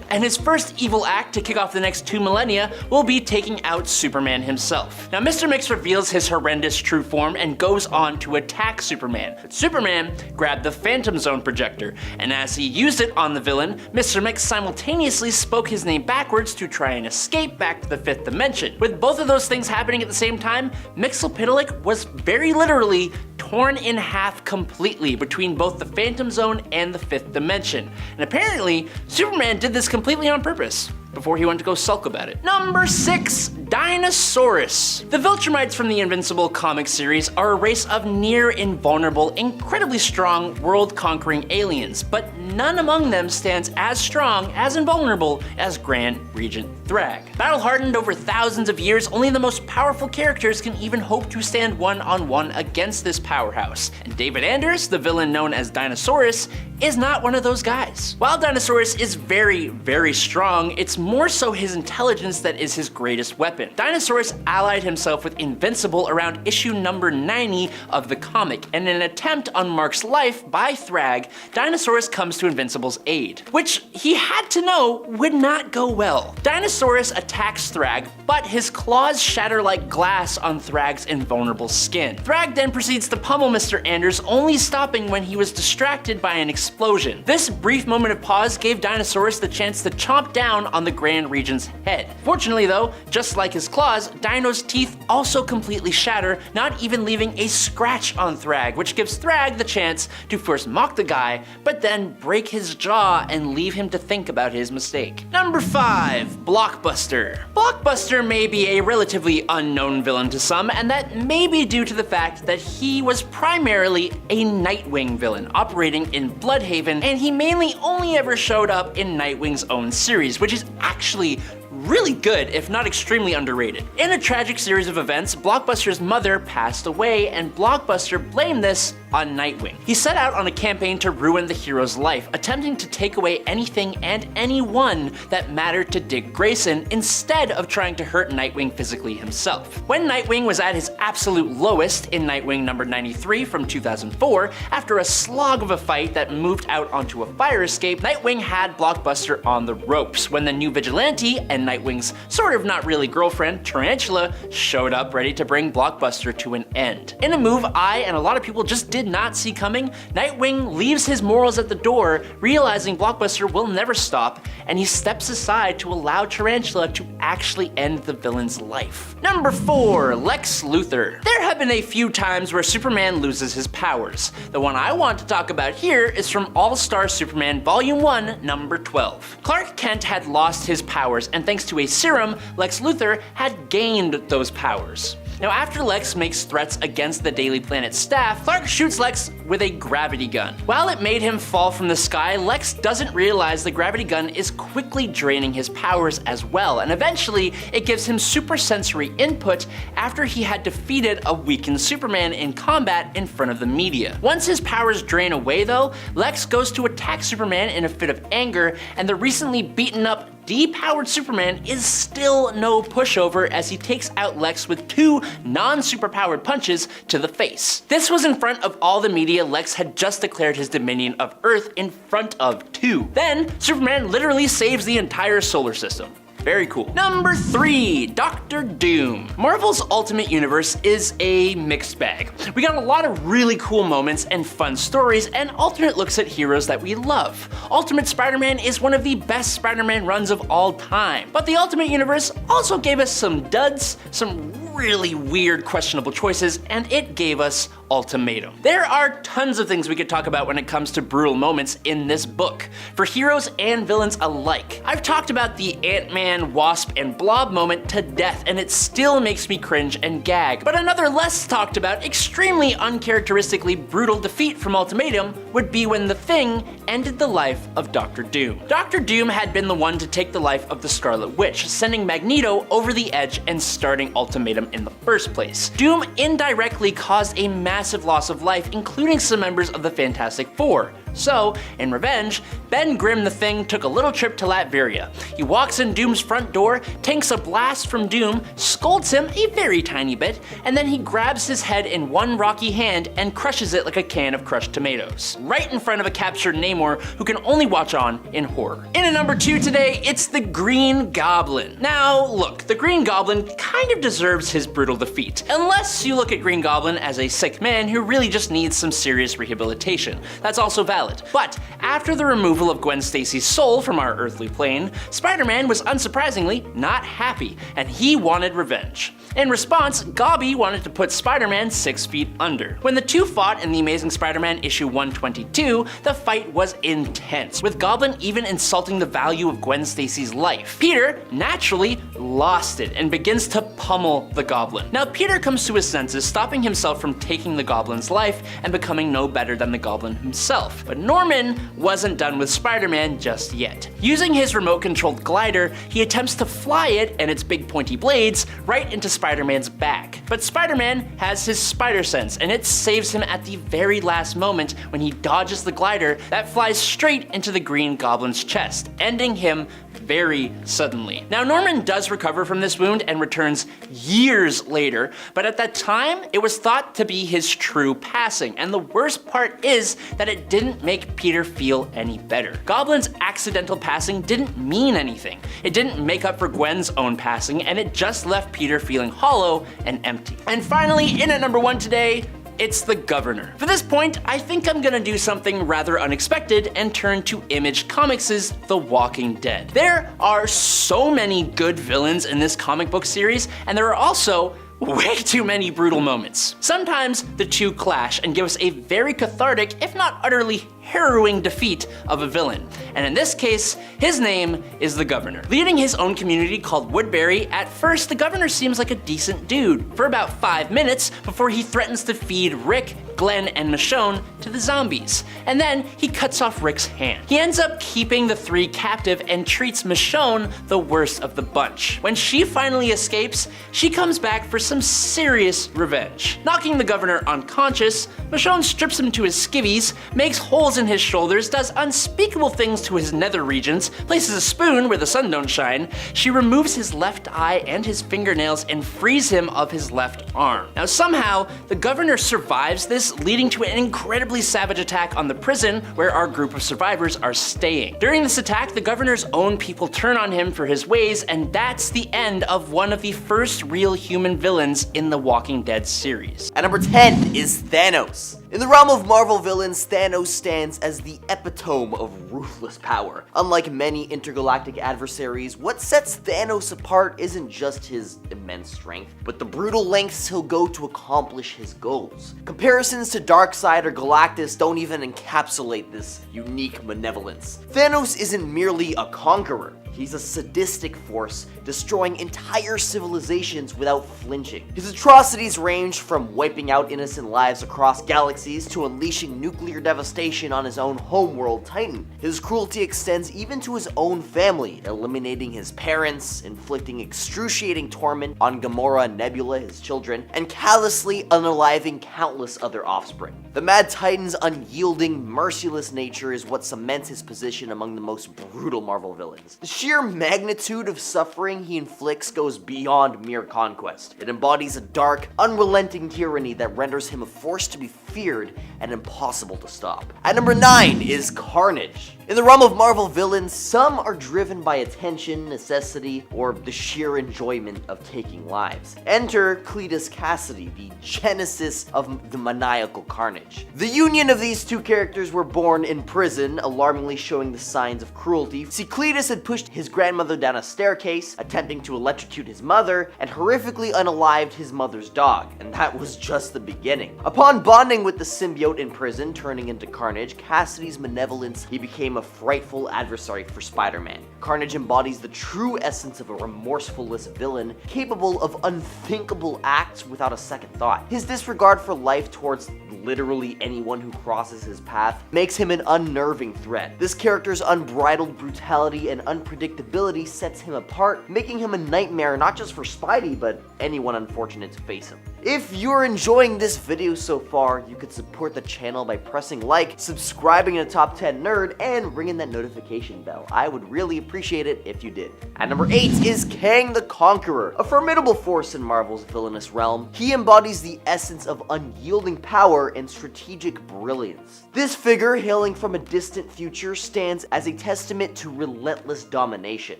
And his first evil act to kick off the next 2 millennia will be taking out Superman himself. Now, Mr. Mix reveals his horrendous true form and goes on to attack Superman. But Superman grabbed the Phantom Zone projector, and as he used it on the villain, Mr. Mix simultaneously spoke his name backwards to try and escape back to the 5th dimension. With both of those things happening at the same time, Mxyzptlk was very literally torn in half completely between both the Phantom Zone and the 5th dimension. And apparently, Superman did this completely on purpose before he went to go sulk about it. Number 6, Dinosaurus. The Viltrumites from the Invincible comic series are a race of near invulnerable, incredibly strong, world-conquering aliens, but none among them stands as strong, as invulnerable as Grand Regent Thrag. Battle-hardened over thousands of years, only the most powerful characters can even hope to stand one-on-one against this powerhouse. And David Anders, the villain known as Dinosaurus, is not one of those guys. While Dinosaurus is very, very strong, it's more so his intelligence that is his greatest weapon. Dinosaurus allied himself with Invincible around issue number 90 of the comic, and in an attempt on Mark's life by Thrag, Dinosaurus comes to Invincible's aid, which he had to know would not go well. Dinosaurus attacks Thrag, but his claws shatter like glass on Thrag's invulnerable skin. Thrag then proceeds to pummel Mr. Anders, only stopping when he was distracted by an explosion. This brief moment of pause gave Dinosaurus the chance to chomp down on the Grand Regent's head. Fortunately though, just like his claws, Dino's teeth also completely shatter, not even leaving a scratch on Thrag, which gives Thrag the chance to first mock the guy, but then break his jaw and leave him to think about his mistake. Number 5, Blockbuster. Blockbuster may be a relatively unknown villain to some, and that may be due to the fact that he was primarily a Nightwing villain, operating in Bloodhaven, and he mainly only ever showed up in Nightwing's own series, which is actually really good, if not extremely underrated. In a tragic series of events, Blockbuster's mother passed away, and Blockbuster blamed this on Nightwing. He set out on a campaign to ruin the hero's life, attempting to take away anything and anyone that mattered to Dick Grayson instead of trying to hurt Nightwing physically himself. When Nightwing was at his absolute lowest in Nightwing number 93 from 2004, after a slog of a fight that moved out onto a fire escape, Nightwing had Blockbuster on the ropes when the new vigilante and Nightwing's sort of not really girlfriend, Tarantula, showed up ready to bring Blockbuster to an end. In a move I and a lot of people just did not see coming, Nightwing leaves his morals at the door, realizing Blockbuster will never stop, and he steps aside to allow Tarantula to actually end the villain's life. Number 4, Lex Luthor. There have been a few times where Superman loses his powers. The one I want to talk about here is from All-Star Superman Volume 1, number 12. Clark Kent had lost his powers, and thanks to a serum, Lex Luthor had gained those powers. Now after Lex makes threats against the Daily Planet staff, Clark shoots Lex with a gravity gun. While it made him fall from the sky, Lex doesn't realize the gravity gun is quickly draining his powers as well, and eventually it gives him supersensory input after he had defeated a weakened Superman in combat in front of the media. Once his powers drain away though, Lex goes to attack Superman in a fit of anger, and the recently beaten up depowered Superman is still no pushover as he takes out Lex with 2 non-superpowered punches to the face. This was in front of all the media Lex had just declared his dominion of Earth in front of too. Then, Superman literally saves the entire solar system. Very cool. Number 3, Doctor Doom. Marvel's Ultimate Universe is a mixed bag. We got a lot of really cool moments and fun stories and alternate looks at heroes that we love. Ultimate Spider-Man is one of the best Spider-Man runs of all time. But the Ultimate Universe also gave us some duds, some really weird questionable choices, and it gave us Ultimatum. There are tons of things we could talk about when it comes to brutal moments in this book, for heroes and villains alike. I've talked about the Ant-Man, Wasp, and Blob moment to death, and it still makes me cringe and gag. But another less talked about, extremely uncharacteristically brutal defeat from Ultimatum would be when the Thing ended the life of Doctor Doom. Doctor Doom had been the one to take the life of the Scarlet Witch, sending Magneto over the edge and starting Ultimatum in the first place. Doom indirectly caused a massive loss of life, including some members of the Fantastic Four. So, in revenge, Ben Grimm the Thing took a little trip to Latveria. He walks in Doom's front door, tanks a blast from Doom, scolds him a very tiny bit, and then he grabs his head in one rocky hand and crushes it like a can of crushed tomatoes, right in front of a captured Namor who can only watch on in horror. In at number 2 today, it's the Green Goblin. Now, look, the Green Goblin kind of deserves his brutal defeat, unless you look at Green Goblin as a sick man who really just needs some serious rehabilitation. That's also valid. But after the removal of Gwen Stacy's soul from our earthly plane, Spider-Man was unsurprisingly not happy, and he wanted revenge. In response, Gobby wanted to put Spider-Man 6 feet under. When the two fought in The Amazing Spider-Man issue 122, the fight was intense, with Goblin even insulting the value of Gwen Stacy's life. Peter naturally lost it and begins to pummel the Goblin. Now Peter comes to his senses, stopping himself from taking the Goblin's life and becoming no better than the Goblin himself. But Norman wasn't done with Spider-Man just yet. Using his remote-controlled glider, he attempts to fly it and its big pointy blades right into Spider-Man's back. But Spider-Man has his spider sense, and it saves him at the very last moment when he dodges the glider that flies straight into the Green Goblin's chest, ending him very suddenly. Now Norman does recover from this wound and returns years later, but at that time it was thought to be his true passing, and the worst part is that it didn't make Peter feel any better. Goblin's accidental passing didn't mean anything. It didn't make up for Gwen's own passing, and it just left Peter feeling hollow and empty. And finally, in at number 1 today, it's the Governor. For this point, I think I'm gonna do something rather unexpected and turn to Image Comics' The Walking Dead. There are so many good villains in this comic book series, and there are also way too many brutal moments. Sometimes the two clash and give us a very cathartic, if not utterly harrowing defeat of a villain. And in this case, his name is the Governor. Leading his own community called Woodbury, at first the Governor seems like a decent dude for about 5 minutes before he threatens to feed Rick, Glenn, and Michonne to the zombies. And then he cuts off Rick's hand. He ends up keeping the 3 captive and treats Michonne the worst of the bunch. When she finally escapes, she comes back for some serious revenge. Knocking the Governor unconscious, Michonne strips him to his skivvies, makes holes in his shoulders, does unspeakable things to his nether regions, places a spoon where the sun don't shine. She removes his left eye and his fingernails and frees him of his left arm. Now somehow, the Governor survives this, leading to an incredibly savage attack on the prison where our group of survivors are staying. During this attack, the Governor's own people turn on him for his ways, and that's the end of one of the first real human villains in the Walking Dead series. At number 10 is Thanos. In the realm of Marvel villains, Thanos stands as the epitome of ruthless power. Unlike many intergalactic adversaries, what sets Thanos apart isn't just his immense strength, but the brutal lengths he'll go to accomplish his goals. Comparisons to Darkseid or Galactus don't even encapsulate this unique malevolence. Thanos isn't merely a conqueror. He's a sadistic force, destroying entire civilizations without flinching. His atrocities range from wiping out innocent lives across galaxies to unleashing nuclear devastation on his own homeworld Titan. His cruelty extends even to his own family, eliminating his parents, inflicting excruciating torment on Gamora and Nebula, his children, and callously unaliving countless other offspring. The Mad Titan's unyielding, merciless nature is what cements his position among the most brutal Marvel villains. The sheer magnitude of suffering he inflicts goes beyond mere conquest. It embodies a dark, unrelenting tyranny that renders him a force to be feared and impossible to stop. At number 9 is Carnage. In the realm of Marvel villains, some are driven by attention, necessity, or the sheer enjoyment of taking lives. Enter Cletus Cassidy, the genesis of the maniacal Carnage. The union of these two characters were born in prison, alarmingly showing the signs of cruelty. See, Cletus had pushed his grandmother down a staircase, attempting to electrocute his mother, and horrifically unalived his mother's dog, and that was just the beginning. Upon bonding with the symbiote in prison, turning into Carnage, Cassidy's malevolence, he became a frightful adversary for Spider-Man. Carnage embodies the true essence of a remorseful-less villain, capable of unthinkable acts without a second thought. His disregard for life towards literally anyone who crosses his path makes him an unnerving threat. This character's unbridled brutality and unpredictability sets him apart, making him a nightmare not just for Spidey, but anyone unfortunate to face him. If you're enjoying this video so far, you could support the channel by pressing like, subscribing to Top 10 Nerd, and ringing that notification bell. I would really appreciate it if you did. At number 8 is Kang the Conqueror, a formidable force in Marvel's villainous realm. He embodies the essence of unyielding power and strategic brilliance. This figure, hailing from a distant future, stands as a testament to relentless domination.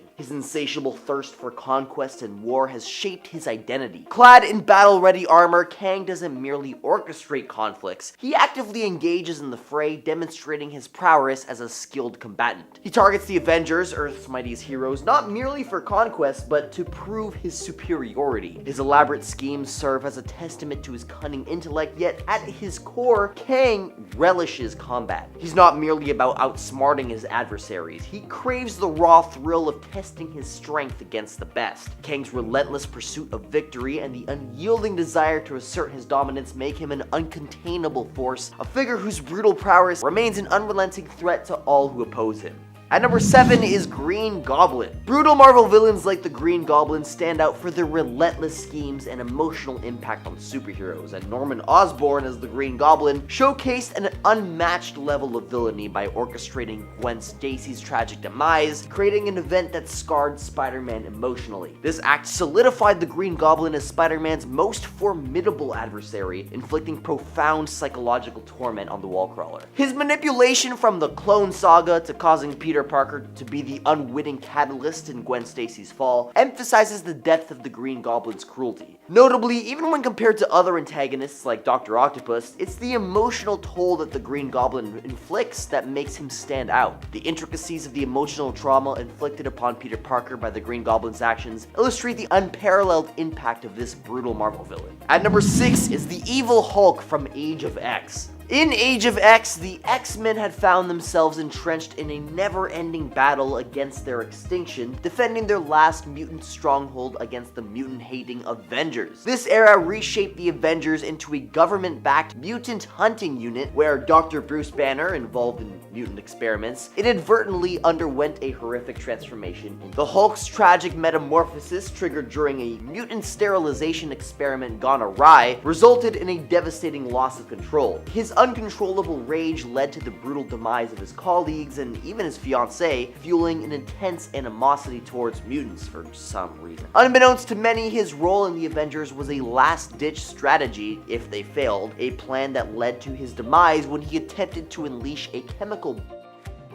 His insatiable thirst for conquest and war has shaped his identity. Clad in battle-ready armor, Kang doesn't merely orchestrate conflicts. He actively engages in the fray, demonstrating his prowess as a skilled combatant. He targets the Avengers, Earth's mightiest heroes, not merely for conquest, but to prove his superiority. His elaborate schemes serve as a testament to his cunning intellect, yet at his core, Kang relishes combat. He's not merely about outsmarting his adversaries. He craves the raw thrill of testing his strength against the best. Kang's relentless pursuit of victory and the unyielding desire to assert his dominance make him an uncontainable force, a figure whose brutal prowess remains an unrelenting threat to all who oppose him. At number 7 is Green Goblin. Brutal Marvel villains like the Green Goblin stand out for their relentless schemes and emotional impact on superheroes, and Norman Osborn as the Green Goblin showcased an unmatched level of villainy by orchestrating Gwen Stacy's tragic demise, creating an event that scarred Spider-Man emotionally. This act solidified the Green Goblin as Spider-Man's most formidable adversary, inflicting profound psychological torment on the Wallcrawler. His manipulation from the Clone Saga to causing Peter Parker to be the unwitting catalyst in Gwen Stacy's fall emphasizes the depth of the Green Goblin's cruelty. Notably, even when compared to other antagonists like Dr. Octopus, it's the emotional toll that the Green Goblin inflicts that makes him stand out. The intricacies of the emotional trauma inflicted upon Peter Parker by the Green Goblin's actions illustrate the unparalleled impact of this brutal Marvel villain. At number 6 is the Evil Hulk from Age of X. In Age of X, the X-Men had found themselves entrenched in a never-ending battle against their extinction, defending their last mutant stronghold against the mutant-hating Avengers. This era reshaped the Avengers into a government-backed mutant hunting unit where Dr. Bruce Banner, involved in mutant experiments, inadvertently underwent a horrific transformation. The Hulk's tragic metamorphosis, triggered during a mutant sterilization experiment gone awry, resulted in a devastating loss of control. His uncontrollable rage led to the brutal demise of his colleagues and even his fiancée, fueling an intense animosity towards mutants for some reason. Unbeknownst to many, his role in the Avengers was a last-ditch strategy, if they failed, a plan that led to his demise when he attempted to unleash a chemical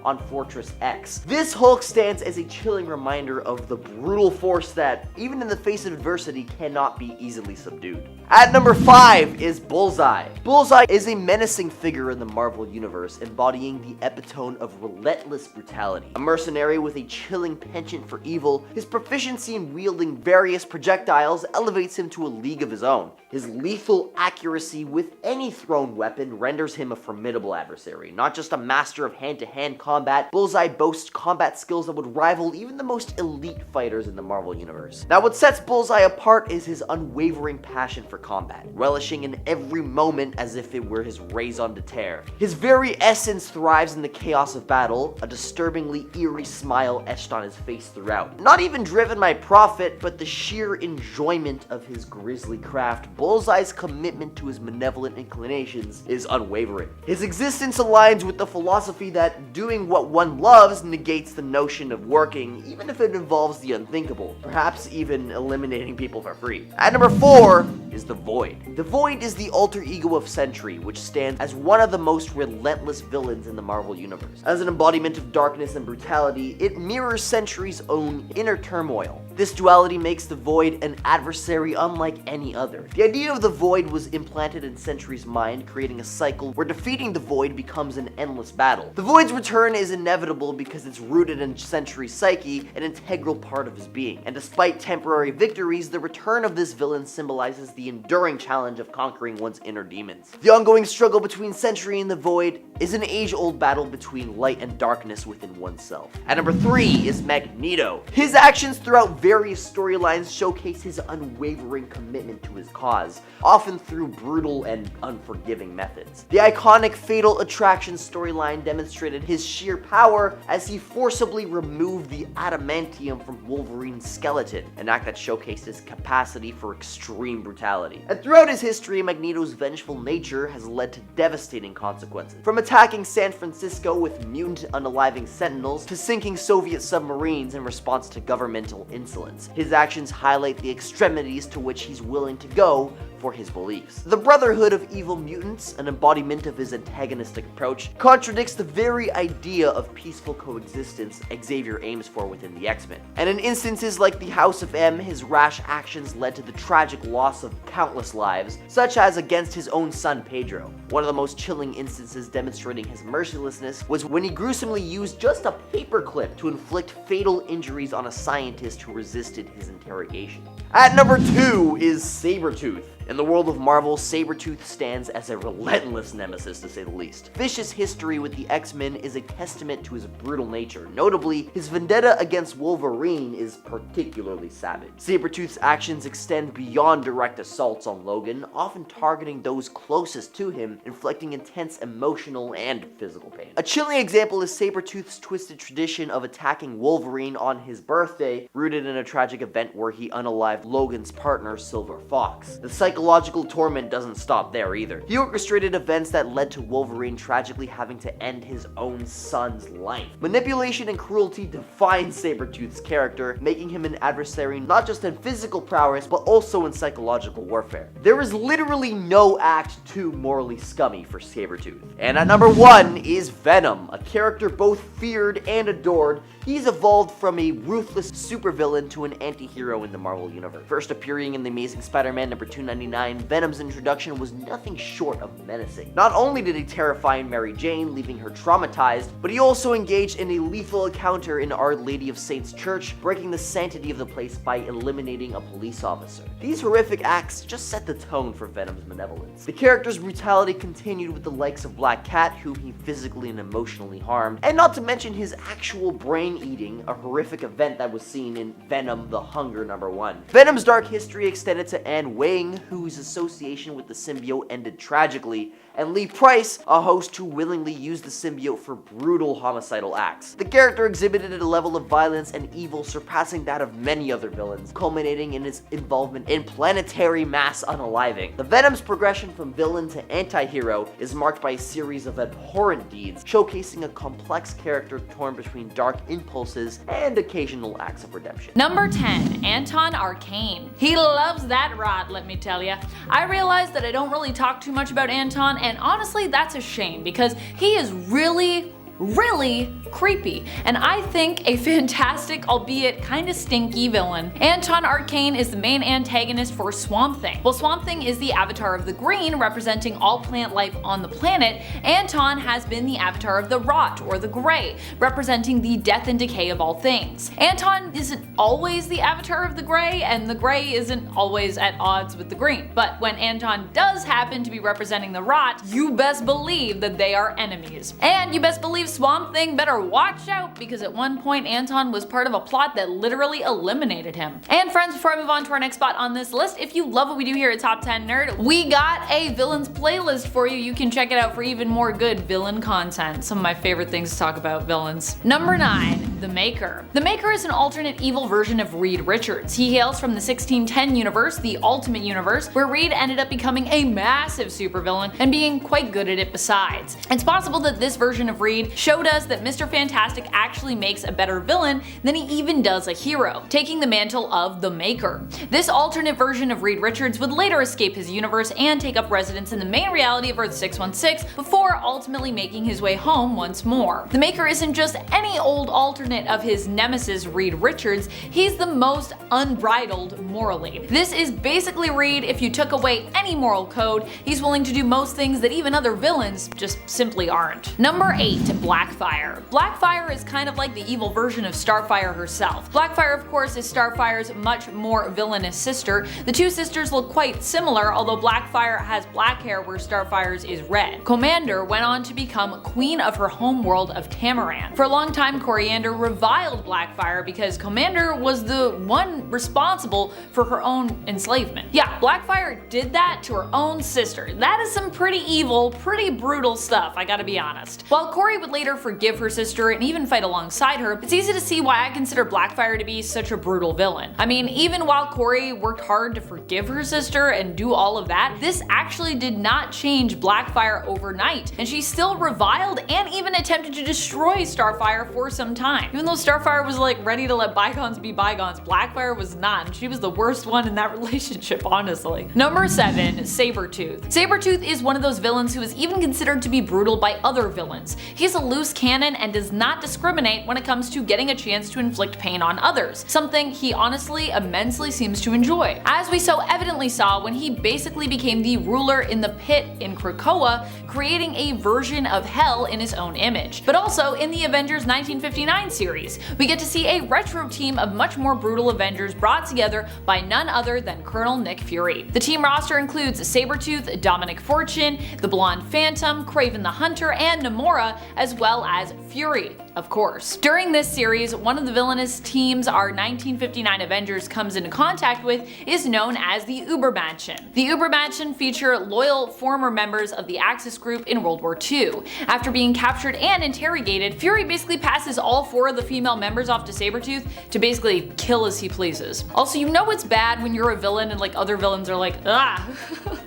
on Fortress X. This Hulk stands as a chilling reminder of the brutal force that, even in the face of adversity, cannot be easily subdued. At number 5 is Bullseye. Bullseye is a menacing figure in the Marvel Universe, embodying the epitome of relentless brutality. A mercenary with a chilling penchant for evil, his proficiency in wielding various projectiles elevates him to a league of his own. His lethal accuracy with any thrown weapon renders him a formidable adversary. Not just a master of hand-to-hand combat, Bullseye boasts combat skills that would rival even the most elite fighters in the Marvel Universe. Now, what sets Bullseye apart is his unwavering passion for combat, relishing in every moment as if it were his raison d'etre. His very essence thrives in the chaos of battle, a disturbingly eerie smile etched on his face throughout. Not even driven by profit, but the sheer enjoyment of his grisly craft, Bullseye's commitment to his malevolent inclinations is unwavering. His existence aligns with the philosophy that doing what one loves negates the notion of working, even if it involves the unthinkable, perhaps even eliminating people for free. At number 4 is the Void. The Void is the alter ego of Sentry, which stands as one of the most relentless villains in the Marvel Universe. As an embodiment of darkness and brutality, it mirrors Sentry's own inner turmoil. This duality makes the Void an adversary unlike any other. The idea of the Void was implanted in Sentry's mind, creating a cycle where defeating the Void becomes an endless battle. The Void's return is inevitable because it's rooted in Sentry's psyche, an integral part of his being. And despite temporary victories, the return of this villain symbolizes the enduring challenge of conquering one's inner demons. The ongoing struggle between Sentry and the Void is an age-old battle between light and darkness within oneself. At number 3 is Magneto. His actions throughout various storylines showcase his unwavering commitment to his cause, often through brutal and unforgiving methods. The iconic Fatal Attraction storyline demonstrated his sheer power as he forcibly removed the adamantium from Wolverine's skeleton, an act that showcased his capacity for extreme brutality. And throughout his history, Magneto's vengeful nature has led to devastating consequences. From attacking San Francisco with mutant unaliving sentinels to sinking Soviet submarines in response to governmental insolence, his actions highlight the extremities to which he's willing to go for his beliefs. The Brotherhood of Evil Mutants, an embodiment of his antagonistic approach, contradicts the very idea of peaceful coexistence Xavier aims for within the X-Men. And in instances like the House of M, his rash actions led to the tragic loss of countless lives, such as against his own son Pedro. One of the most chilling instances demonstrating his mercilessness was when he gruesomely used just a paperclip to inflict fatal injuries on a scientist who resisted his interrogation. At number 2 is Sabretooth. In the world of Marvel, Sabretooth stands as a relentless nemesis, to say the least. Vicious history with the X-Men is a testament to his brutal nature. Notably, his vendetta against Wolverine is particularly savage. Sabretooth's actions extend beyond direct assaults on Logan, often targeting those closest to him, inflicting intense emotional and physical pain. A chilling example is Sabretooth's twisted tradition of attacking Wolverine on his birthday, rooted in a tragic event where he unalived Logan's partner, Silver Fox. The psychological torment doesn't stop there either. He orchestrated events that led to Wolverine tragically having to end his own son's life. Manipulation and cruelty define Sabretooth's character, making him an adversary not just in physical prowess, but also in psychological warfare. There is literally no act too morally scummy for Sabretooth. And at number 1 is Venom, a character both feared and adored. He's evolved from a ruthless supervillain to an anti-hero in the Marvel Universe. First appearing in The Amazing Spider-Man number 299, Venom's introduction was nothing short of menacing. Not only did he terrify Mary Jane, leaving her traumatized, but he also engaged in a lethal encounter in Our Lady of Saints Church, breaking the sanctity of the place by eliminating a police officer. These horrific acts just set the tone for Venom's malevolence. The character's brutality continued with the likes of Black Cat, whom he physically and emotionally harmed, and not to mention his actual brain eating, a horrific event that was seen in Venom: The Hunger number 1. Venom's dark history extended to Anne Wang, whose association with the symbiote ended tragically, and Lee Price, a host who willingly used the symbiote for brutal homicidal acts. The character exhibited a level of violence and evil surpassing that of many other villains, culminating in his involvement in planetary mass unaliving. The Venom's progression from villain to anti-hero is marked by a series of abhorrent deeds, showcasing a complex character torn between dark impulses and occasional acts of redemption. Number 10, Anton Arcane. He loves that rot, let me tell ya. I realize that I don't really talk too much about Anton, and honestly that's a shame because he is really really creepy, and I think a fantastic, albeit kinda stinky villain. Anton Arcane is the main antagonist for Swamp Thing. While Swamp Thing is the avatar of the green, representing all plant life on the planet, Anton has been the avatar of the rot, or the gray, representing the death and decay of all things. Anton isn't always the avatar of the gray, and the gray isn't always at odds with the green. But when Anton does happen to be representing the rot, you best believe that they are enemies. And you best believe Swamp Thing better watch out, because at one point Anton was part of a plot that literally eliminated him. And friends, before I move on to our next spot on this list, if you love what we do here at Top 10 Nerd, we got a villains playlist for you. You can check it out for even more good villain content. Some of my favorite things to talk about villains. Number 9. The Maker. The Maker is an alternate evil version of Reed Richards. He hails from the 1610 universe, the Ultimate Universe, where Reed ended up becoming a massive supervillain and being quite good at it besides. It's possible that this version of Reed showed us that Mr. Fantastic actually makes a better villain than he even does a hero, taking the mantle of the Maker. This alternate version of Reed Richards would later escape his universe and take up residence in the main reality of Earth 616 before ultimately making his way home once more. The Maker isn't just any old alternate of his nemesis Reed Richards, he's the most unbridled morally. This is basically Reed if you took away any moral code. He's willing to do most things that even other villains just simply aren't. Number 8. Blackfire. Blackfire is kind of like the evil version of Starfire herself. Blackfire, of course, is Starfire's much more villainous sister. The two sisters look quite similar, although Blackfire has black hair where Starfire's is red. Commander went on to become queen of her home world of Tamaran. For a long time, Coriander reviled Blackfire because Commander was the one responsible for her own enslavement. Yeah, Blackfire did that to her own sister. That is some pretty evil, pretty brutal stuff, I gotta be honest. While Cori would later forgive her sister and even fight alongside her, it's easy to see why I consider Blackfire to be such a brutal villain. I mean, even while Cori worked hard to forgive her sister and do all of that, this actually did not change Blackfire overnight, and she still reviled and even attempted to destroy Starfire for some time. Even though Starfire was like ready to let bygones be bygones, Blackfire was not, and she was the worst one in that relationship, honestly. Number 7. Sabretooth. Sabretooth is one of those villains who is even considered to be brutal by other villains. He's a loose cannon and does not discriminate when it comes to getting a chance to inflict pain on others, something he honestly immensely seems to enjoy, as we so evidently saw when he basically became the ruler in the pit in Krakoa, creating a version of hell in his own image. But also in the Avengers 1959 series, we get to see a retro team of much more brutal Avengers brought together by none other than Colonel Nick Fury. The team roster includes Sabretooth, Dominic Fortune, the Blonde Phantom, Kraven the Hunter, and Namora, as well as Fury, of course. During this series, one of the villainous teams our 1959 Avengers comes into contact with is known as the Ubermenschen. The Ubermenschen feature loyal former members of the Axis group in World War II. After being captured and interrogated, Fury basically passes all 4 of the female members off to Sabretooth to basically kill as he pleases. Also, you know it's bad when you're a villain and like other villains are like, ah.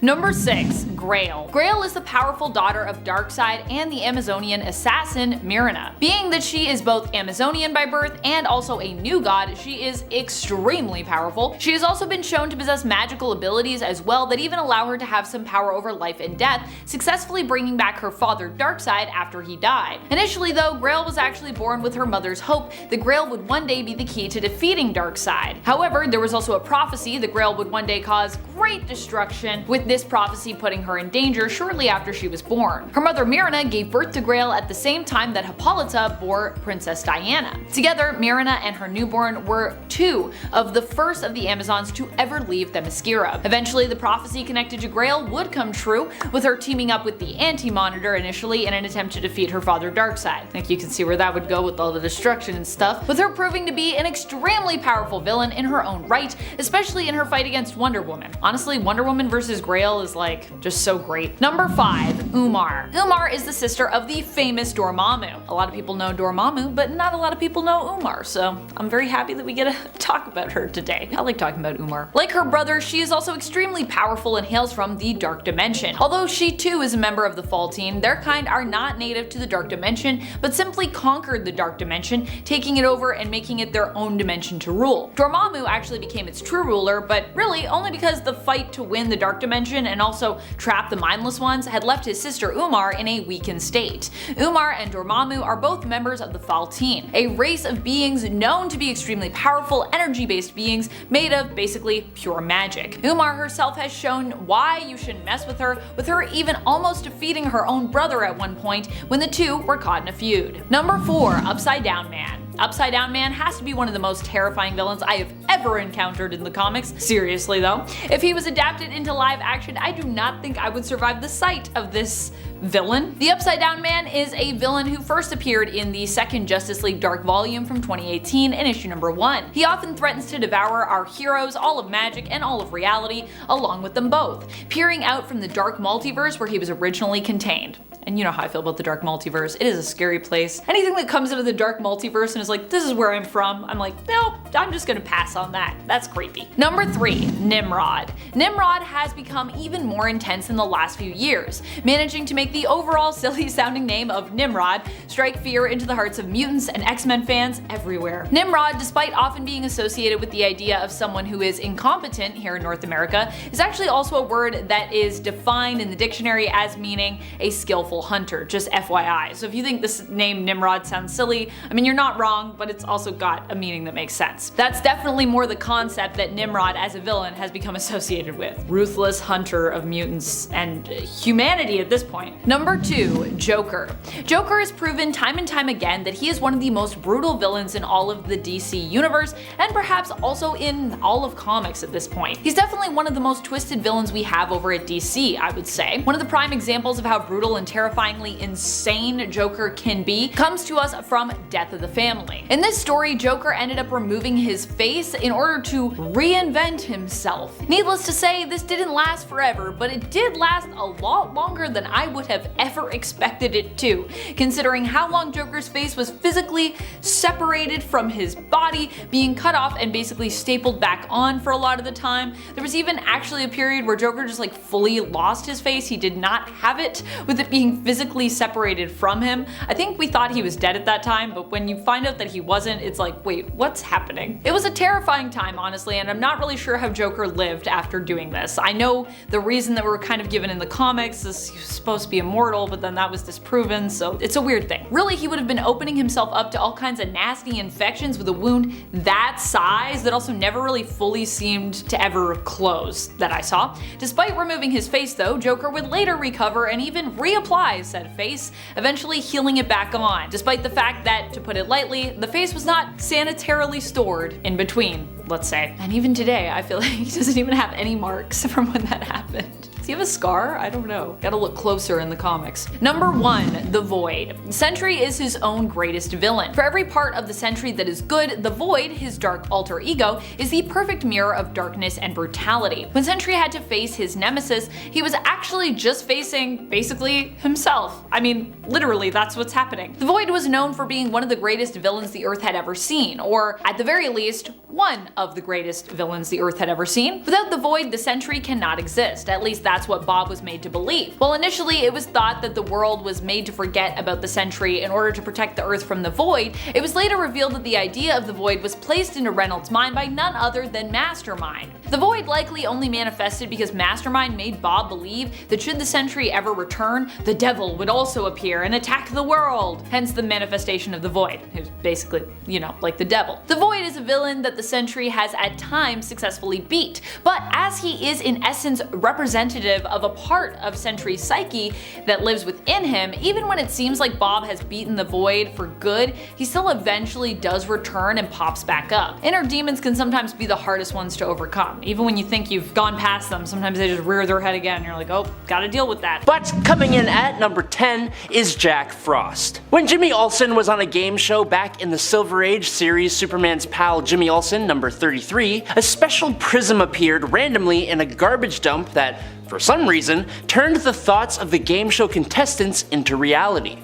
Number 6. Grail. Grail is the powerful daughter of Darkseid and the Amazonian assassin Myrna. Being that she is both Amazonian by birth and also a new god, she is extremely powerful. She has also been shown to possess magical abilities as well that even allow her to have some power over life and death, successfully bringing back her father Darkseid after he died. Initially though, Grail was actually born with her mother's hope that Grail would one day be the key to defeating Darkseid. However, there was also a prophecy that Grail would one day cause great destruction, with this prophecy putting her in danger shortly after she was born. Her mother Myrna gave birth to Grail at the same time that Hippolyta bore Princess Diana. Together, Myrna and her newborn were 2 of the first of the Amazons to ever leave Themyscira. Eventually, the prophecy connected to Grail would come true, with her teaming up with the Anti-Monitor initially in an attempt to defeat her father Darkseid. I think you can see where that would go with all the destruction and stuff, with her proving to be an extremely powerful villain in her own right, especially in her fight against Wonder Woman. Honestly, Wonder Woman versus Grail is like just so great. Number 5. Umar. Umar is the sister of the famous Dormammu. A lot of people know know Dormammu, but not a lot of people know Umar, so I'm very happy that we get to talk about her today. I like talking about Umar. Like her brother, she is also extremely powerful and hails from the Dark Dimension. Although she too is a member of the Fall Team, their kind are not native to the Dark Dimension, but simply conquered the Dark Dimension, taking it over and making it their own dimension to rule. Dormammu actually became its true ruler, but really only because the fight to win the Dark Dimension and also trap the Mindless Ones had left his sister Umar in a weakened state. Umar and Dormammu are both members of the Fall Team, a race of beings known to be extremely powerful, energy-based beings made of basically pure magic. Umar herself has shown why you shouldn't mess with her even almost defeating her own brother at one point when the two were caught in a feud. Number 4. Upside Down Man. Upside Down Man has to be one of the most terrifying villains I have ever encountered in the comics. Seriously though. If he was adapted into live action, I do not think I would survive the sight of this villain. The Upside Down Man is a villain who first appeared in the second Justice League Dark Volume from 2018 in issue number 1. He often threatens to devour our heroes, all of magic and all of reality, along with them both, peering out from the dark multiverse where he was originally contained. And you know how I feel about the dark multiverse. It is a scary place. Anything that comes out of the dark multiverse and is like, this is where I'm from, I'm like, nope, I'm just gonna pass on that. That's creepy. Number 3. Nimrod. Nimrod has become even more intense in the last few years, managing to make the overall silly sounding name of Nimrod strike fear into the hearts of mutants and X-Men fans everywhere. Nimrod, despite often being associated with the idea of someone who is incompetent here in North America, is actually also a word that is defined in the dictionary as meaning a skillful hunter, just FYI. So if you think this name Nimrod sounds silly, I mean, you're not wrong, but it's also got a meaning that makes sense. That's definitely more the concept that Nimrod as a villain has become associated with. Ruthless hunter of mutants and humanity at this point. Number 2. Joker. Joker has proven time and time again that he is one of the most brutal villains in all of the DC universe, and perhaps also in all of comics at this point. He's definitely one of the most twisted villains we have over at DC, I would say. One of the prime examples of how brutal and terrifyingly insane Joker can be comes to us from Death of the Family. In this story, Joker ended up removing his face in order to reinvent himself. Needless to say, this didn't last forever, but it did last a lot longer than I would have ever expected it to, considering how long Joker's face was physically separated from his body, being cut off and basically stapled back on for a lot of the time. There was even actually a period where Joker just like fully lost his face. He did not have it, with it being physically separated from him. I think we thought he was dead at that time, but when you find out that he wasn't, it's like, wait, what's happening? It was a terrifying time, honestly, and I'm not really sure how Joker lived after doing this. I know the reason that we were kind of given in the comics is he was supposed to be immortal, but then that was disproven, so it's a weird thing. Really, he would have been opening himself up to all kinds of nasty infections with a wound that size that also never really fully seemed to ever close that I saw. Despite removing his face though, Joker would later recover and even reapply said face, eventually healing it back on, despite the fact that, to put it lightly, the face was not sanitarily stored in between, let's say. And even today, I feel like he doesn't even have any marks from when that happened. Does he have a scar? I don't know. Gotta look closer in the comics. Number 1. The Void. Sentry is his own greatest villain. For every part of the Sentry that is good, the Void, his dark alter ego, is the perfect mirror of darkness and brutality. When Sentry had to face his nemesis, he was actually just facing, basically, himself. I mean, literally, that's what's happening. The Void was known for being one of the greatest villains the Earth had ever seen, or at the very least, one of the greatest villains the Earth had ever seen. Without the Void, the Sentry cannot exist. At least that's what Bob was made to believe. While initially it was thought that the world was made to forget about the Sentry in order to protect the Earth from the Void, it was later revealed that the idea of the Void was placed into Reynolds' mind by none other than Mastermind. The Void likely only manifested because Mastermind made Bob believe that should the Sentry ever return, the Devil would also appear and attack the world. Hence the manifestation of the Void. It was basically, you know, like the Devil. The Void is a villain that the Sentry has at times successfully beat, but as he is in essence representative of a part of Sentry's psyche that lives within him, even when it seems like Bob has beaten the Void for good, he still eventually does return and pops back up. Inner demons can sometimes be the hardest ones to overcome. Even when you think you've gone past them, sometimes they just rear their head again and you're like, oh, gotta deal with that. But coming in at number 10 is Jack Frost. When Jimmy Olsen was on a game show back in the Silver Age series Superman's Pal Jimmy Olsen number 33, a special prism appeared randomly in a garbage dump that, for some reason, turned the thoughts of the game show contestants into reality.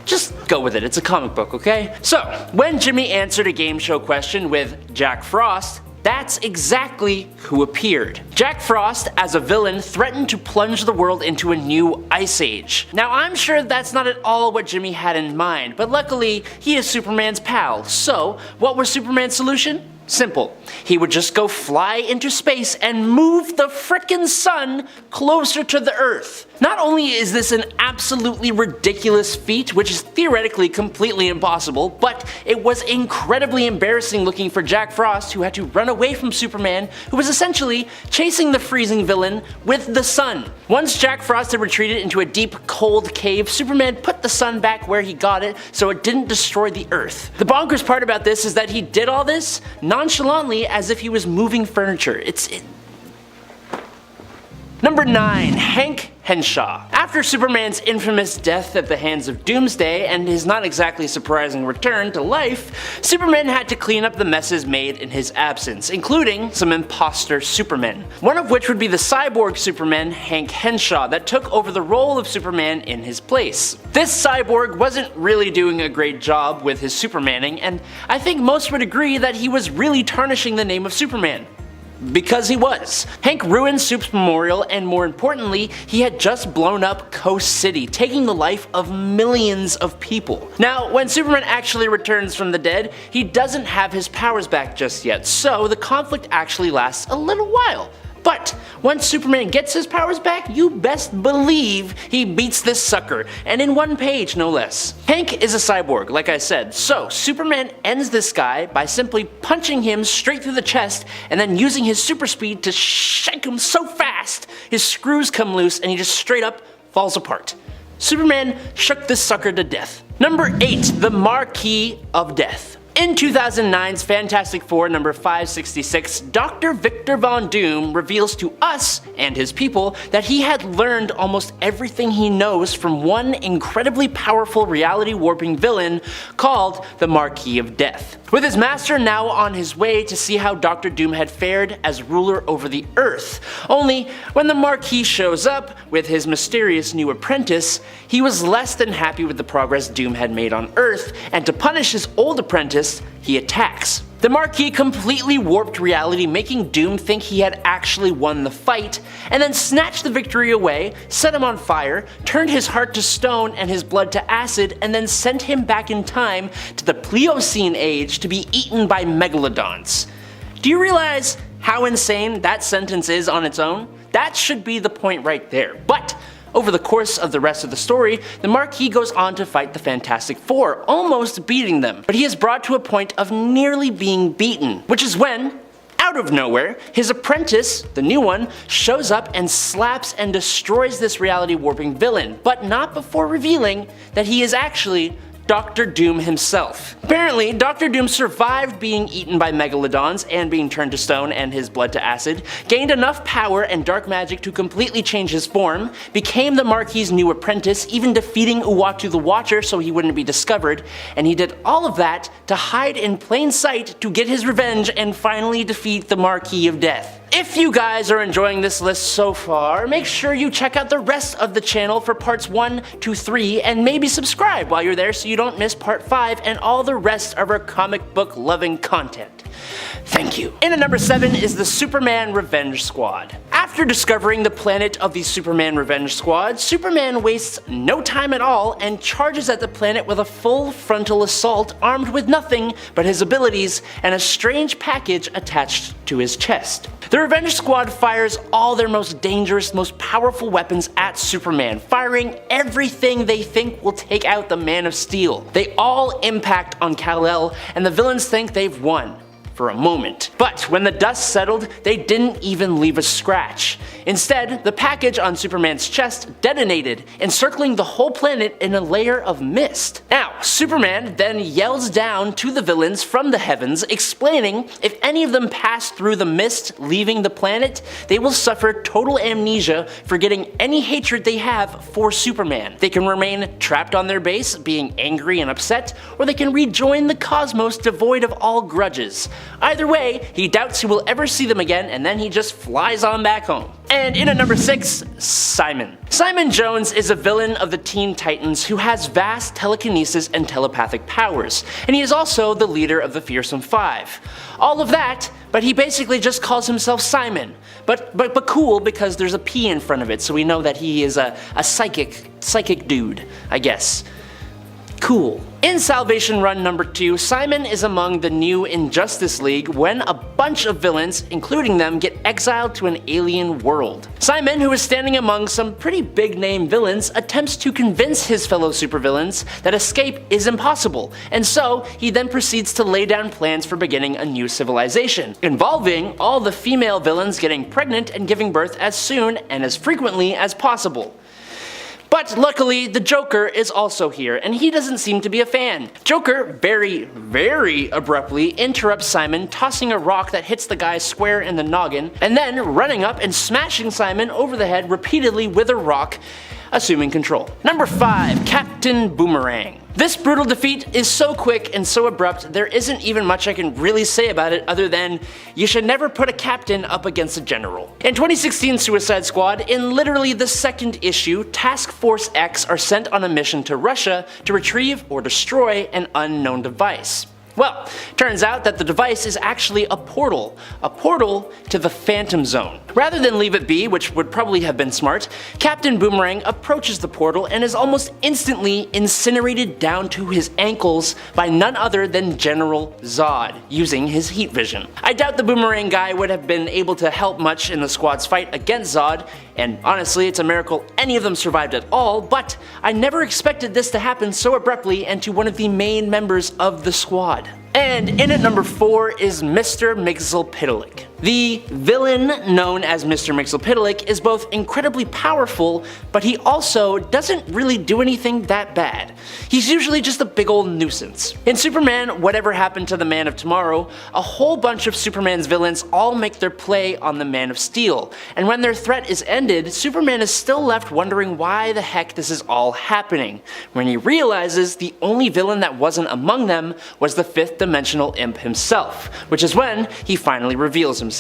Just go with it, it's a comic book, okay? So, when Jimmy answered a game show question with Jack Frost, that's exactly who appeared. Jack Frost, as a villain, threatened to plunge the world into a new ice age. Now, I'm sure that's not at all what Jimmy had in mind, but luckily, he is Superman's pal. So, what was Superman's solution? Simple. He would just go fly into space and move the frickin' sun closer to the Earth. Not only is this an absolutely ridiculous feat, which is theoretically completely impossible, but it was incredibly embarrassing looking for Jack Frost, who had to run away from Superman, who was essentially chasing the freezing villain with the sun. Once Jack Frost had retreated into a deep, cold cave, Superman put the sun back where he got it so it didn't destroy the Earth. The bonkers part about this is that he did all this nonchalantly as if he was moving furniture. Number 9. Hank Henshaw. After Superman's infamous death at the hands of Doomsday and his not exactly surprising return to life, Superman had to clean up the messes made in his absence, including some imposter Supermen. One of which would be the cyborg Superman Hank Henshaw that took over the role of Superman in his place. This cyborg wasn't really doing a great job with his Supermaning, and I think most would agree that he was really tarnishing the name of Superman. Because he was. Hank ruined Soup's memorial, and more importantly, he had just blown up Coast City, taking the life of millions of people. Now, when Superman actually returns from the dead, he doesn't have his powers back just yet, so the conflict actually lasts a little while. But once Superman gets his powers back, you best believe he beats this sucker, and in one page no less. Hank is a cyborg, like I said, so Superman ends this guy by simply punching him straight through the chest and then using his super speed to shake him so fast his screws come loose and he just straight up falls apart. Superman shook this sucker to death. Number 8. The Marquis of Death. In 2009's Fantastic Four number 566, Dr. Victor Von Doom reveals to us and his people that he had learned almost everything he knows from one incredibly powerful reality warping villain called the Marquis of Death. With his master now on his way to see how Dr. Doom had fared as ruler over the Earth. Only, when the Marquis shows up with his mysterious new apprentice, he was less than happy with the progress Doom had made on Earth, and to punish his old apprentice, he attacks. The Marquis completely warped reality, making Doom think he had actually won the fight, and then snatched the victory away, set him on fire, turned his heart to stone and his blood to acid, and then sent him back in time to the Pliocene age to be eaten by megalodons. Do you realize how insane that sentence is on its own? That should be the point right there. But over the course of the rest of the story, the Marquis goes on to fight the Fantastic Four, almost beating them. But he is brought to a point of nearly being beaten, which is when, out of nowhere, his apprentice, the new one, shows up and slaps and destroys this reality warping villain, but not before revealing that he is actually Dr. Doom himself. Apparently, Dr. Doom survived being eaten by megalodons and being turned to stone and his blood to acid, gained enough power and dark magic to completely change his form, became the Marquis' new apprentice, even defeating Uatu the Watcher so he wouldn't be discovered, and he did all of that to hide in plain sight to get his revenge and finally defeat the Marquis of Death. If you guys are enjoying this list so far, make sure you check out the rest of the channel for parts 1 to 3 and maybe subscribe while you're there so you don't miss part 5 and all the rest of our comic book loving content. Thank you. In at number 7 is the Superman Revenge Squad. After discovering the planet of the Superman Revenge Squad, Superman wastes no time at all and charges at the planet with a full frontal assault armed with nothing but his abilities and a strange package attached to his chest. The Revenge Squad fires all their most dangerous, most powerful weapons at Superman, firing everything they think will take out the Man of Steel. They all impact on Kal-El, and the villains think they've won. For a moment. But when the dust settled, they didn't even leave a scratch. Instead, the package on Superman's chest detonated, encircling the whole planet in a layer of mist. Now, Superman then yells down to the villains from the heavens, explaining if any of them pass through the mist leaving the planet, they will suffer total amnesia, forgetting any hatred they have for Superman. They can remain trapped on their base, being angry and upset, or they can rejoin the cosmos devoid of all grudges. Either way, he doubts he will ever see them again, and then he just flies on back home. And in at number 6, Simon. Simon Jones is a villain of the Teen Titans who has vast telekinesis and telepathic powers, and he is also the leader of the Fearsome Five. All of that, but he basically just calls himself Simon. But cool, because there's a P in front of it, so we know that he is a psychic dude, I guess. Cool. In Salvation Run number 2, Simon is among the new Injustice League when a bunch of villains, including them, get exiled to an alien world. Simon, who is standing among some pretty big name villains, attempts to convince his fellow supervillains that escape is impossible, and so he then proceeds to lay down plans for beginning a new civilization, involving all the female villains getting pregnant and giving birth as soon and as frequently as possible. But luckily, the Joker is also here, and he doesn't seem to be a fan. Joker very abruptly interrupts Simon, tossing a rock that hits the guy square in the noggin, and then running up and smashing Simon over the head repeatedly with a rock, assuming control. Number 5, Captain Boomerang. This brutal defeat is so quick and so abrupt, there isn't even much I can really say about it other than you should never put a captain up against a general. In 2016 Suicide Squad, in literally the second issue, Task Force X are sent on a mission to Russia to retrieve or destroy an unknown device. Well, turns out that the device is actually a portal to the Phantom Zone. Rather than leave it be, which would probably have been smart, Captain Boomerang approaches the portal and is almost instantly incinerated down to his ankles by none other than General Zod, using his heat vision. I doubt the Boomerang guy would have been able to help much in the squad's fight against Zod, and honestly it's a miracle any of them survived at all, but I never expected this to happen so abruptly and to one of the main members of the squad. And in at number 4 is Mr. Mxyzptlk. The villain known as Mr. Mxyzptlk is both incredibly powerful, but he also doesn't really do anything that bad. He's usually just a big old nuisance. In Superman Whatever Happened to the Man of Tomorrow, a whole bunch of Superman's villains all make their play on the Man of Steel, and when their threat is ended, Superman is still left wondering why the heck this is all happening, when he realizes the only villain that wasn't among them was the fifth dimensional imp himself, which is when he finally reveals himself.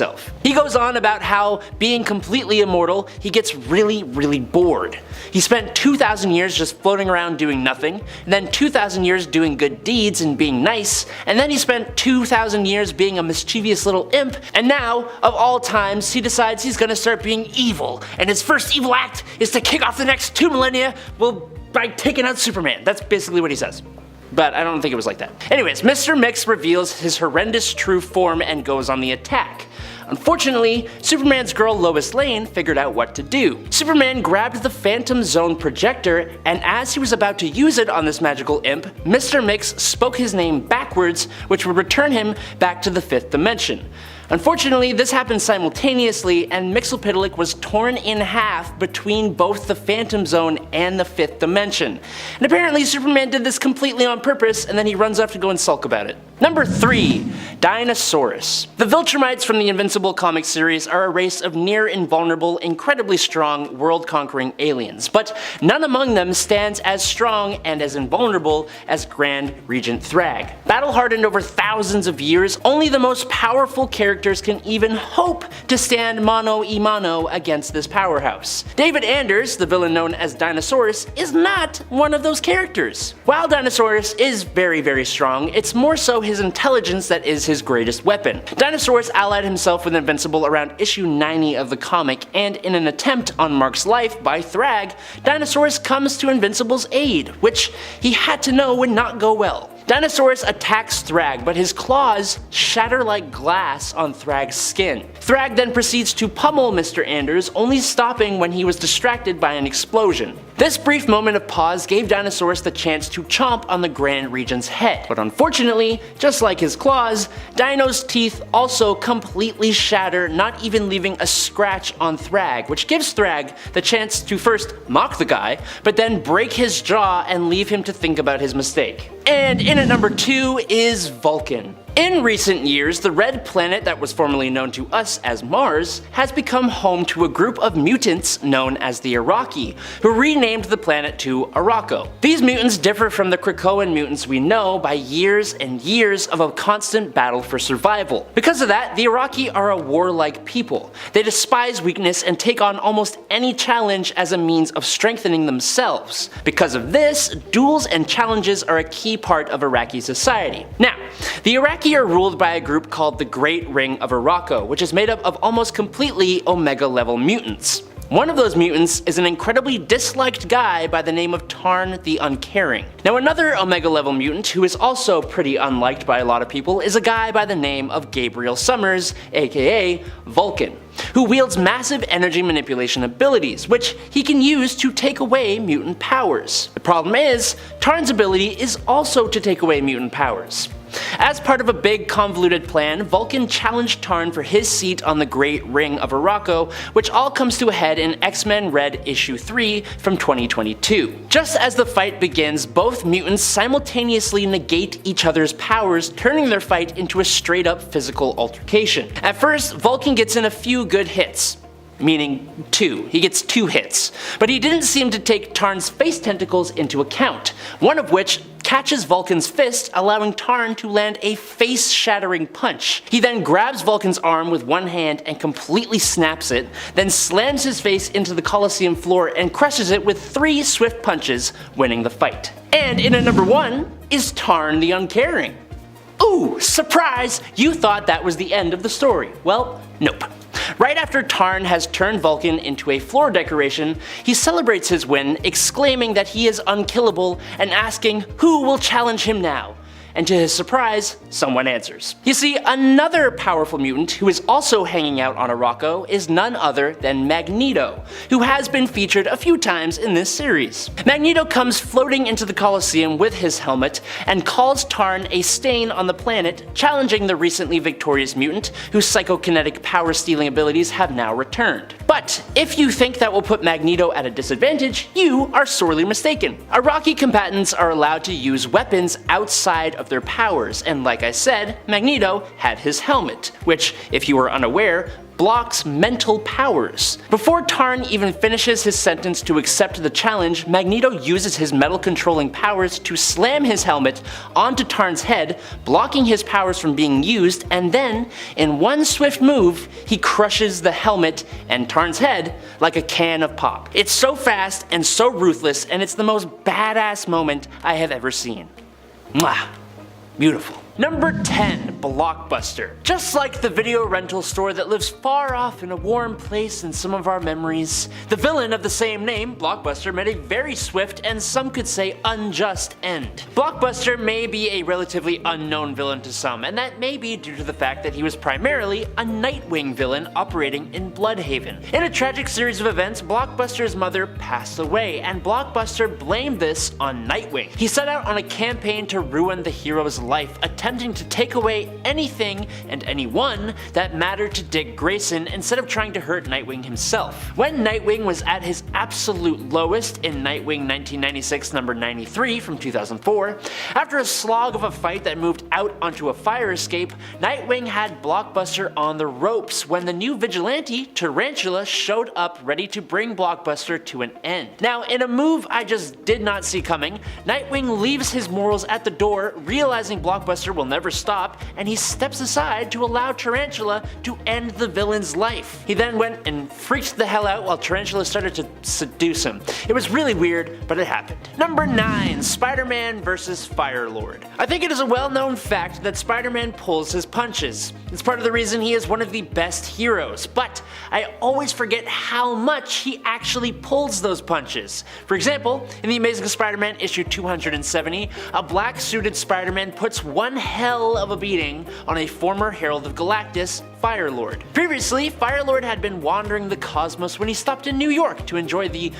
He goes on about how, being completely immortal, he gets really bored. He spent 2,000 years just floating around doing nothing, and then 2,000 years doing good deeds and being nice, and then he spent 2,000 years being a mischievous little imp, and now, of all times, he decides he's gonna start being evil, and his first evil act is to kick off the next 2 millennia, by taking out Superman. That's basically what he says. But I don't think it was like that. Anyways, Mr. Mix reveals his horrendous true form and goes on the attack. Unfortunately, Superman's girl Lois Lane figured out what to do. Superman grabbed the Phantom Zone projector, and as he was about to use it on this magical imp, Mr. Mix spoke his name backwards, which would return him back to the 5th dimension. Unfortunately, this happened simultaneously, and Mxyzptlk was torn in half between both the Phantom Zone and the 5th dimension. And apparently Superman did this completely on purpose, and then he runs off to go and sulk about it. Number 3. Dinosaurus. The Viltrumites from the Invincible comic series are a race of near invulnerable, incredibly strong, world-conquering aliens, but none among them stands as strong and as invulnerable as Grand Regent Thrag. Battle-hardened over thousands of years, only the most powerful characters can even hope to stand mano-a-mano against this powerhouse. David Anders, the villain known as Dinosaurus, is not one of those characters. While Dinosaurus is very strong, it's more so his intelligence that is his greatest weapon. Dinosaurus allied himself with Invincible around issue 90 of the comic, and in an attempt on Mark's life by Thrag, Dinosaurus comes to Invincible's aid, which he had to know would not go well. Dinosaurus attacks Thrag, but his claws shatter like glass on Thrag's skin. Thrag then proceeds to pummel Mr. Anders, only stopping when he was distracted by an explosion. This brief moment of pause gave Dinosaurus the chance to chomp on the Grand Regent's head, but unfortunately, just like his claws, Dino's teeth also completely shatter, not even leaving a scratch on Thrag, which gives Thrag the chance to first mock the guy, but then break his jaw and leave him to think about his mistake. And in at number 2 is Vulcan. In recent years, the red planet that was formerly known to us as Mars has become home to a group of mutants known as the Iraqi, who renamed the planet to Araco. These mutants differ from the Krakoan mutants we know by years and years of a constant battle for survival. Because of that, the Iraqi are a warlike people. They despise weakness and take on almost any challenge as a means of strengthening themselves. Because of this, duels and challenges are a key part of Iraqi society. Now, the Iraqi are ruled by a group called the Great Ring of Araco, which is made up of almost completely Omega level mutants. One of those mutants is an incredibly disliked guy by the name of Tarn the Uncaring. Now another Omega level mutant who is also pretty unliked by a lot of people is a guy by the name of Gabriel Summers, aka Vulcan, who wields massive energy manipulation abilities, which he can use to take away mutant powers. The problem is, Tarn's ability is also to take away mutant powers. As part of a big convoluted plan, Vulcan challenged Tarn for his seat on the Great Ring of Araco, which all comes to a head in X-Men Red issue 3 from 2022. Just as the fight begins, both mutants simultaneously negate each other's powers, turning their fight into a straight up physical altercation. At first, Vulcan gets in a few good hits. Meaning 2. He gets 2 hits. But he didn't seem to take Tarn's face tentacles into account, one of which catches Vulcan's fist, allowing Tarn to land a face-shattering punch. He then grabs Vulcan's arm with one hand and completely snaps it, then slams his face into the Colosseum floor and crushes it with 3 swift punches, winning the fight. And in at number 1 is Tarn the Uncaring. Ooh, surprise! You thought that was the end of the story. Well, nope. Right after Tarn has turned Vulcan into a floor decoration, he celebrates his win, exclaiming that he is unkillable and asking who will challenge him now. And to his surprise, someone answers. You see, another powerful mutant who is also hanging out on Araco is none other than Magneto, who has been featured a few times in this series. Magneto comes floating into the Colosseum with his helmet and calls Tarn a stain on the planet, challenging the recently victorious mutant whose psychokinetic power-stealing abilities have now returned. But if you think that will put Magneto at a disadvantage, you are sorely mistaken. Iraqi combatants are allowed to use weapons outside of their powers, and like I said, Magneto had his helmet, which, if you are unaware, blocks mental powers. Before Tarn even finishes his sentence to accept the challenge, Magneto uses his metal controlling powers to slam his helmet onto Tarn's head, blocking his powers from being used, and then, in one swift move, he crushes the helmet and Tarn's head like a can of pop. It's so fast and so ruthless, and it's the most badass moment I have ever seen. Mwah. Beautiful. Number 10, Blockbuster. Just like the video rental store that lives far off in a warm place in some of our memories, the villain of the same name, Blockbuster, met a very swift and some could say unjust end. Blockbuster may be a relatively unknown villain to some, and that may be due to the fact that he was primarily a Nightwing villain operating in Bloodhaven. In a tragic series of events, Blockbuster's mother passed away, and Blockbuster blamed this on Nightwing. He set out on a campaign to ruin the hero's life, attempting to take away anything and anyone that mattered to Dick Grayson instead of trying to hurt Nightwing himself. When Nightwing was at his absolute lowest in Nightwing 1996 number 93 from 2004, after a slog of a fight that moved out onto a fire escape, Nightwing had Blockbuster on the ropes when the new vigilante, Tarantula, showed up ready to bring Blockbuster to an end. Now, in a move I just did not see coming, Nightwing leaves his morals at the door, realizing Blockbuster will never stop, and he steps aside to allow Tarantula to end the villain's life. He then went and freaked the hell out while Tarantula started to seduce him. It was really weird, but it happened. Number 9, Spider-Man vs. Firelord. I think it is a well-known fact that Spider-Man pulls his punches. It's part of the reason he is one of the best heroes, but I always forget how much he actually pulls those punches. For example, in The Amazing Spider-Man issue 270, a black-suited Spider-Man puts one hell of a beating on a former Herald of Galactus, Firelord. Previously, Firelord had been wandering the cosmos when he stopped in New York to enjoy the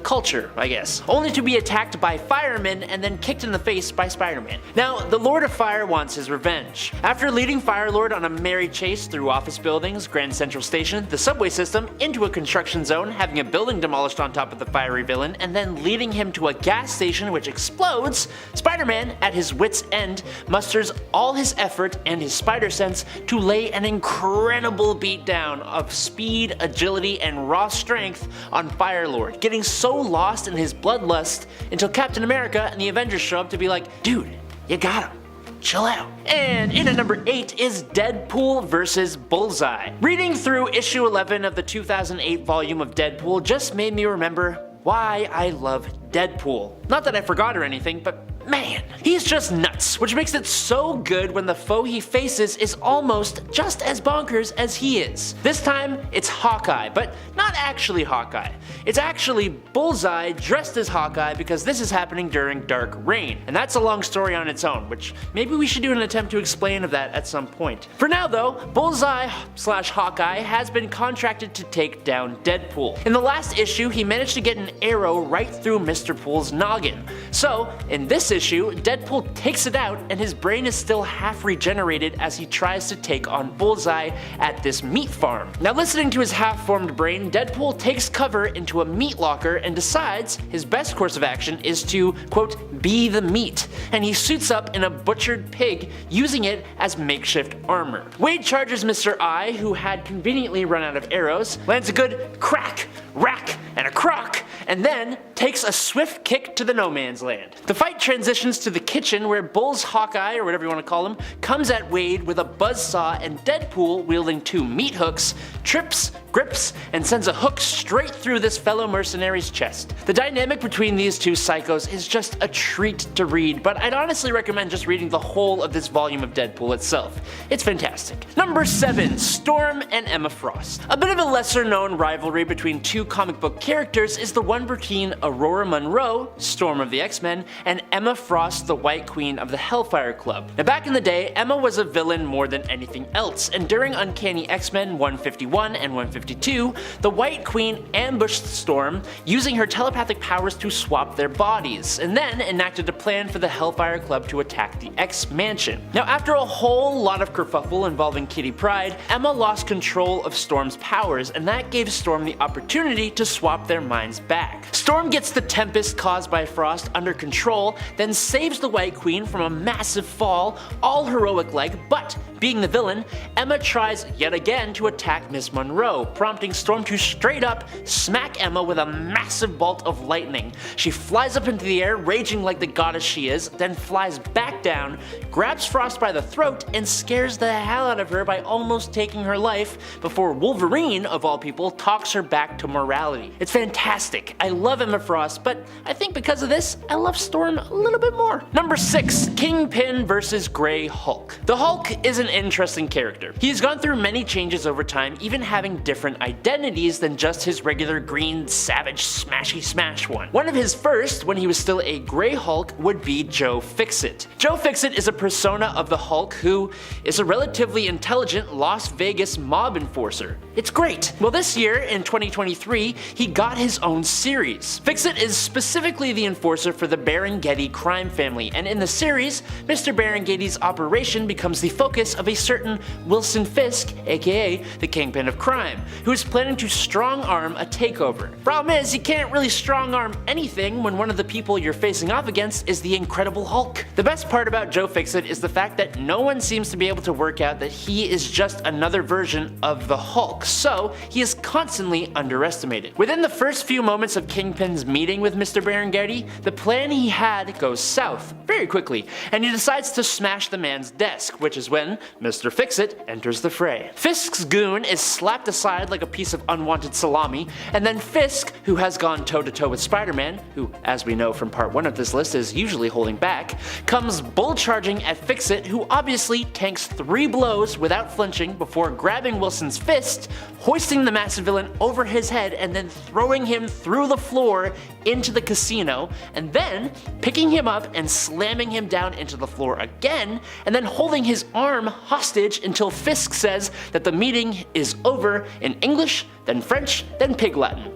culture, I guess, only to be attacked by firemen and then kicked in the face by Spider-Man. Now, the Lord of Fire wants his revenge. After leading Firelord on a merry chase through office buildings, Grand Central Station, the subway system, into a construction zone, having a building demolished on top of the fiery villain, and then leading him to a gas station which explodes, Spider-Man, at his wit's end, musters all his effort heart and his spider sense to lay an incredible beatdown of speed, agility, and raw strength on Firelord, getting so lost in his bloodlust until Captain America and the Avengers show up to be like, dude, you got him. Chill out. And in at number 8 is Deadpool vs. Bullseye. Reading through issue 11 of the 2008 volume of Deadpool just made me remember why I love Deadpool. Not that I forgot or anything, but man, he's just nuts, which makes it so good when the foe he faces is almost just as bonkers as he is. This time, it's Hawkeye, but not actually Hawkeye. It's actually Bullseye dressed as Hawkeye because this is happening during Dark Reign, and that's a long story on its own, which maybe we should do an attempt to explain of that at some point. For now though, Bullseye/Hawkeye has been contracted to take down Deadpool. In the last issue, he managed to get an arrow right through Mr. Pool's noggin. So, in this issue, Deadpool takes it out and his brain is still half regenerated as he tries to take on Bullseye at this meat farm. Now listening to his half-formed brain, Deadpool takes cover into a meat locker and decides his best course of action is to, quote, be the meat, and he suits up in a butchered pig, using it as makeshift armor. Wade charges Mr. I, who had conveniently run out of arrows, lands a good crack, rack, and a crock, and then takes a swift kick to the no man's land. The fight transitions to the kitchen where Bull's Hawkeye, or whatever you want to call him, comes at Wade with a buzzsaw, and Deadpool, wielding 2 meat hooks, trips, grips, and sends a hook straight through this fellow mercenary's chest. The dynamic between these two psychos is just a treat to read, but I'd honestly recommend just reading the whole of this volume of Deadpool itself. It's fantastic. Number 7, Storm and Emma Frost. A bit of a lesser known rivalry between 2 comic book characters is the one between Aurora Monroe, Storm of the X-Men, and Emma Frost, the White Queen of the Hellfire Club. Now back in the day, Emma was a villain more than anything else, and during Uncanny X-Men 151 and 152, the White Queen ambushed Storm using her telepathic powers to swap their bodies, and then enacted a plan for the Hellfire Club to attack the X-Mansion. Now after a whole lot of kerfuffle involving Kitty Pryde, Emma lost control of Storm's powers, and that gave Storm the opportunity to swap their minds back. Storm gets the tempest caused by Frost under control, then saves the White Queen from a massive fall, all heroic-like, but being the villain, Emma tries yet again to attack Miss Monroe, prompting Storm to straight up smack Emma with a massive bolt of lightning. She flies up into the air, raging like the goddess she is, then flies back down, grabs Frost by the throat, and scares the hell out of her by almost taking her life, before Wolverine, of all people, talks her back to morality. It's fantastic. I love Emma Frost, but I think because of this, I love Storm a little bit more. Number 6, Kingpin vs. Grey Hulk. The Hulk is an interesting character. He's gone through many changes over time, even having different identities than just his regular green, savage, smashy smash one. One of his first, when he was still a Grey Hulk, would be Joe Fixit. Joe Fixit is a persona of the Hulk who is a relatively intelligent Las Vegas mob enforcer. It's great. Well, this year, in 2023, he got his own series. Fixit is specifically the enforcer for the Berengeti crime family, and in the series, Mr. Berengeti's operation becomes the focus of a certain Wilson Fisk, aka the Kingpin of Crime, who is planning to strong-arm a takeover. Problem is, you can't really strong-arm anything when one of the people you're facing off against is the Incredible Hulk. The best part about Joe Fixit is the fact that no one seems to be able to work out that he is just another version of the Hulk, so he is constantly underestimated. Within the first few moments of Kingpin's meeting with Mr. Berengeti, the plan he had goes south very quickly, and he decides to smash the man's desk, which is when Mr. Fixit enters the fray. Fisk's goon is slapped aside like a piece of unwanted salami, and then Fisk, who has gone toe-to-toe with Spider-Man, who, as we know from part 1 of this list, is usually holding back, comes bull-charging at Fixit, who obviously tanks 3 blows without flinching before grabbing Wilson's fist, hoisting the massive villain over his head, and then throwing him through the floor into the casino, and then picking him up and slamming him down into the floor again, and then holding his arm hostage until Fisk says that the meeting is over in English, then French, then Pig Latin.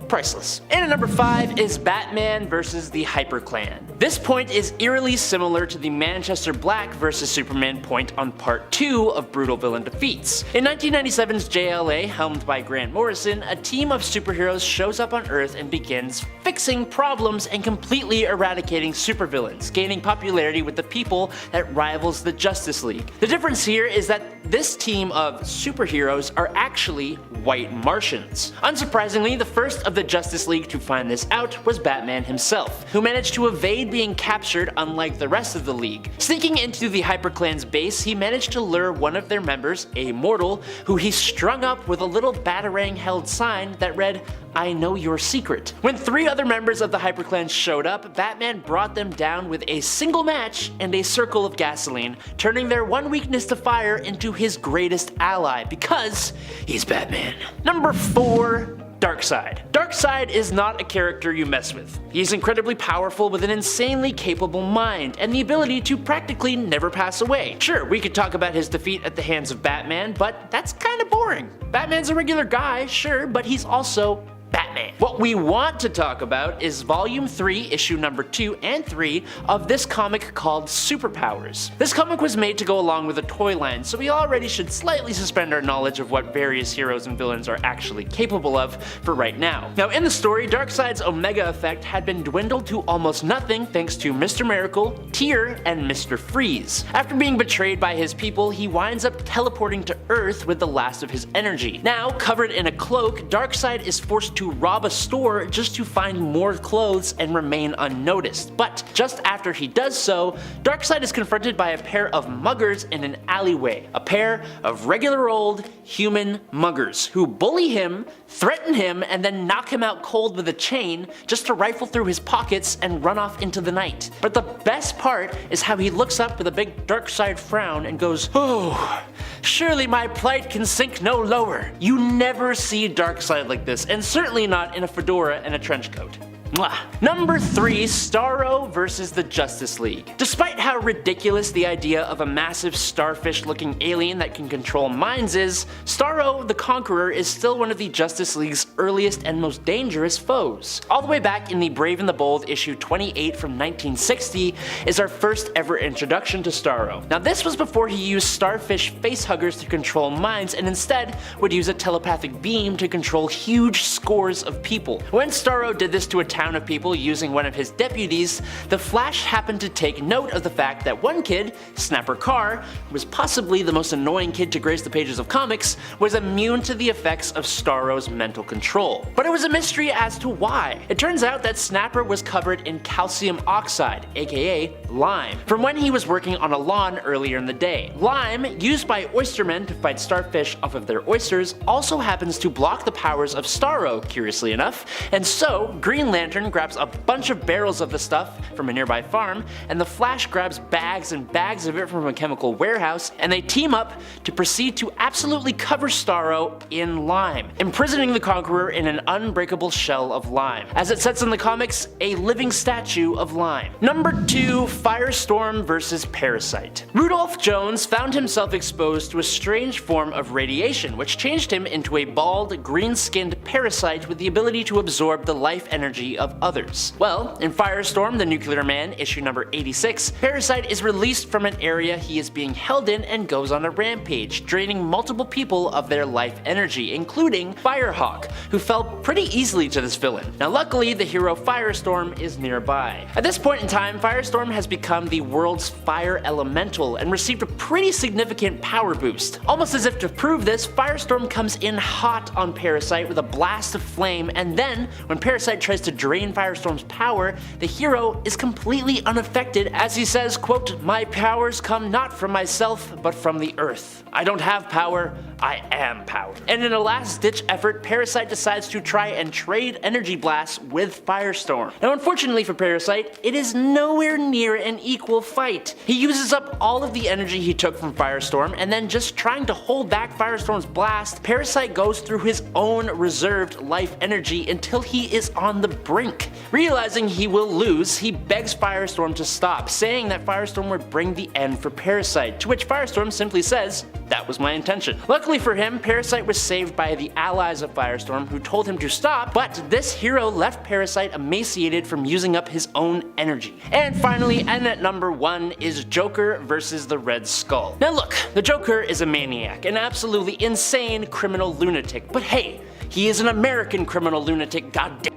priceless. And at number 5 is Batman vs. the Hyper Clan. This point is eerily similar to the Manchester Black vs. Superman point on part 2 of Brutal Villain Defeats. In 1997's JLA, helmed by Grant Morrison, a team of superheroes shows up on Earth and begins fixing problems and completely eradicating supervillains, gaining popularity with the people that rivals the Justice League. The difference here is that this team of superheroes are actually white Martians. Unsurprisingly, the first of the Justice League to find this out was Batman himself, who managed to evade being captured unlike the rest of the League. Sneaking into the HyperClan's base, he managed to lure one of their members, a mortal, who he strung up with a little Batarang-held sign that read, "I know your secret." When 3 other members of the HyperClan showed up, Batman brought them down with a single match and a circle of gasoline, turning their one weakness to fire into his greatest ally, because he's Batman. Number 4. Darkseid. Darkseid is not a character you mess with. He's incredibly powerful with an insanely capable mind, and the ability to practically never pass away. Sure, we could talk about his defeat at the hands of Batman, but that's kinda boring. Batman's a regular guy, sure, but he's also Batman. What we want to talk about is Volume 3, Issue number 2 and 3 of this comic called Superpowers. This comic was made to go along with a toy line, so we already should slightly suspend our knowledge of what various heroes and villains are actually capable of for right now. Now in the story, Darkseid's Omega effect had been dwindled to almost nothing thanks to Mr. Miracle, Tyr, and Mr. Freeze. After being betrayed by his people, he winds up teleporting to Earth with the last of his energy. Now, covered in a cloak, Darkseid is forced to rob a store just to find more clothes and remain unnoticed. But just after he does so, Darkseid is confronted by a pair of muggers in an alleyway. A pair of regular old human muggers who bully him, threaten him, and then knock him out cold with a chain just to rifle through his pockets and run off into the night. But the best part is how he looks up with a big Darkseid frown and goes, "Oh, surely my plight can sink no lower." You never see Darkseid like this, and certainly not in a fedora and a trench coat. Mwah. Number 3, Starro vs. the Justice League. Despite how ridiculous the idea of a massive starfish-looking alien that can control minds is, Starro the Conqueror is still one of the Justice League's earliest and most dangerous foes. All the way back in the Brave and the Bold issue 28 from 1960 is our first ever introduction to Starro. Now this was before he used starfish facehuggers to control minds and instead would use a telepathic beam to control huge scores of people. When Starro did this to a town of people using one of his deputies, the Flash happened to take note of the fact that one kid, Snapper Carr, who was possibly the most annoying kid to grace the pages of comics, was immune to the effects of Starro's mental control. But it was a mystery as to why. It turns out that Snapper was covered in calcium oxide, aka lime, from when he was working on a lawn earlier in the day. Lime, used by oystermen to fight starfish off of their oysters, also happens to block the powers of Starro, curiously enough, and so Green Lantern grabs a bunch of barrels of the stuff from a nearby farm, and the Flash grabs bags and bags of it from a chemical warehouse, and they team up to proceed to absolutely cover Starro in lime, imprisoning the Conqueror in an unbreakable shell of lime. As it says in the comics, a living statue of lime. Number 2, Firestorm vs. Parasite. Rudolph Jones found himself exposed to a strange form of radiation, which changed him into a bald, green-skinned parasite with the ability to absorb the life energy of others. Well, in Firestorm, the Nuclear Man, issue number 86, Parasite is released from an area he is being held in and goes on a rampage, draining multiple people of their life energy, including Firehawk, who fell pretty easily to this villain. Now luckily, the hero Firestorm is nearby. At this point in time, Firestorm has become the world's fire elemental and received a pretty significant power boost. Almost as if to prove this, Firestorm comes in hot on Parasite with a blast of flame, and then, when Parasite tries to drain Firestorm's power, the hero is completely unaffected as he says, quote, "My powers come not from myself, but from the earth. I don't have power, I am power." And in a last-ditch effort, Parasite decides to try and trade energy blasts with Firestorm. Now unfortunately for Parasite, it is nowhere near an equal fight. He uses up all of the energy he took from Firestorm, and then just trying to hold back Firestorm's blast, Parasite goes through his own reserved life energy until he is on the brink brink. Realizing he will lose, he begs Firestorm to stop, saying that Firestorm would bring the end for Parasite, to which Firestorm simply says, "That was my intention." Luckily for him, Parasite was saved by the allies of Firestorm who told him to stop, but this hero left Parasite emaciated from using up his own energy. And finally, and at number 1 is Joker versus the Red Skull. Now look, the Joker is a maniac, an absolutely insane criminal lunatic, but hey, he is an American criminal lunatic, goddamn.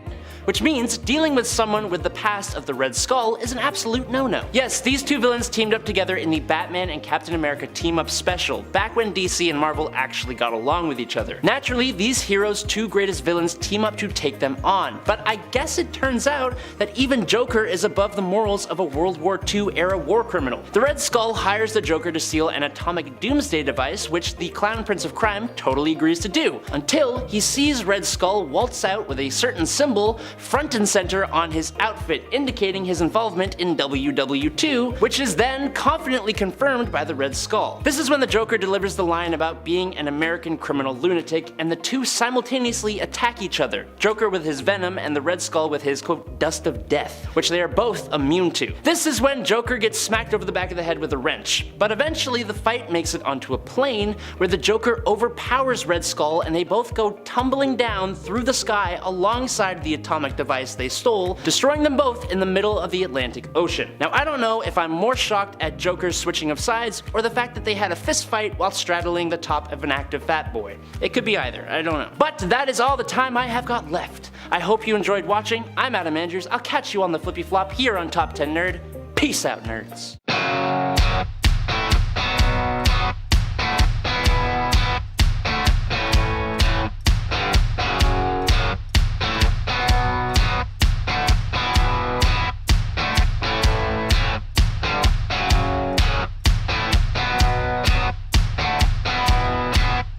Which means dealing with someone with the past of the Red Skull is an absolute no-no. Yes, these two villains teamed up together in the Batman and Captain America Team-Up Special, back when DC and Marvel actually got along with each other. Naturally, these heroes' two greatest villains team up to take them on, but I guess it turns out that even Joker is above the morals of a World War II era war criminal. The Red Skull hires the Joker to steal an atomic doomsday device, which the Clown Prince of Crime totally agrees to do, until he sees Red Skull waltz out with a certain symbol front and center on his outfit, indicating his involvement in WW2, which is then confidently confirmed by the Red Skull. This is when the Joker delivers the line about being an American criminal lunatic, and the two simultaneously attack each other, Joker with his venom and the Red Skull with his quote dust of death, which they are both immune to. This is when Joker gets smacked over the back of the head with a wrench, but eventually the fight makes it onto a plane where the Joker overpowers Red Skull and they both go tumbling down through the sky alongside the atomic device they stole, destroying them both in the middle of the Atlantic Ocean. Now I don't know if I'm more shocked at Joker's switching of sides or the fact that they had a fist fight while straddling the top of an active fat boy. It could be either, I don't know. But that is all the time I have got left. I hope you enjoyed watching. I'm Adam Andrews. I'll catch you on the flippy flop here on Top 10 Nerd. Peace out, nerds.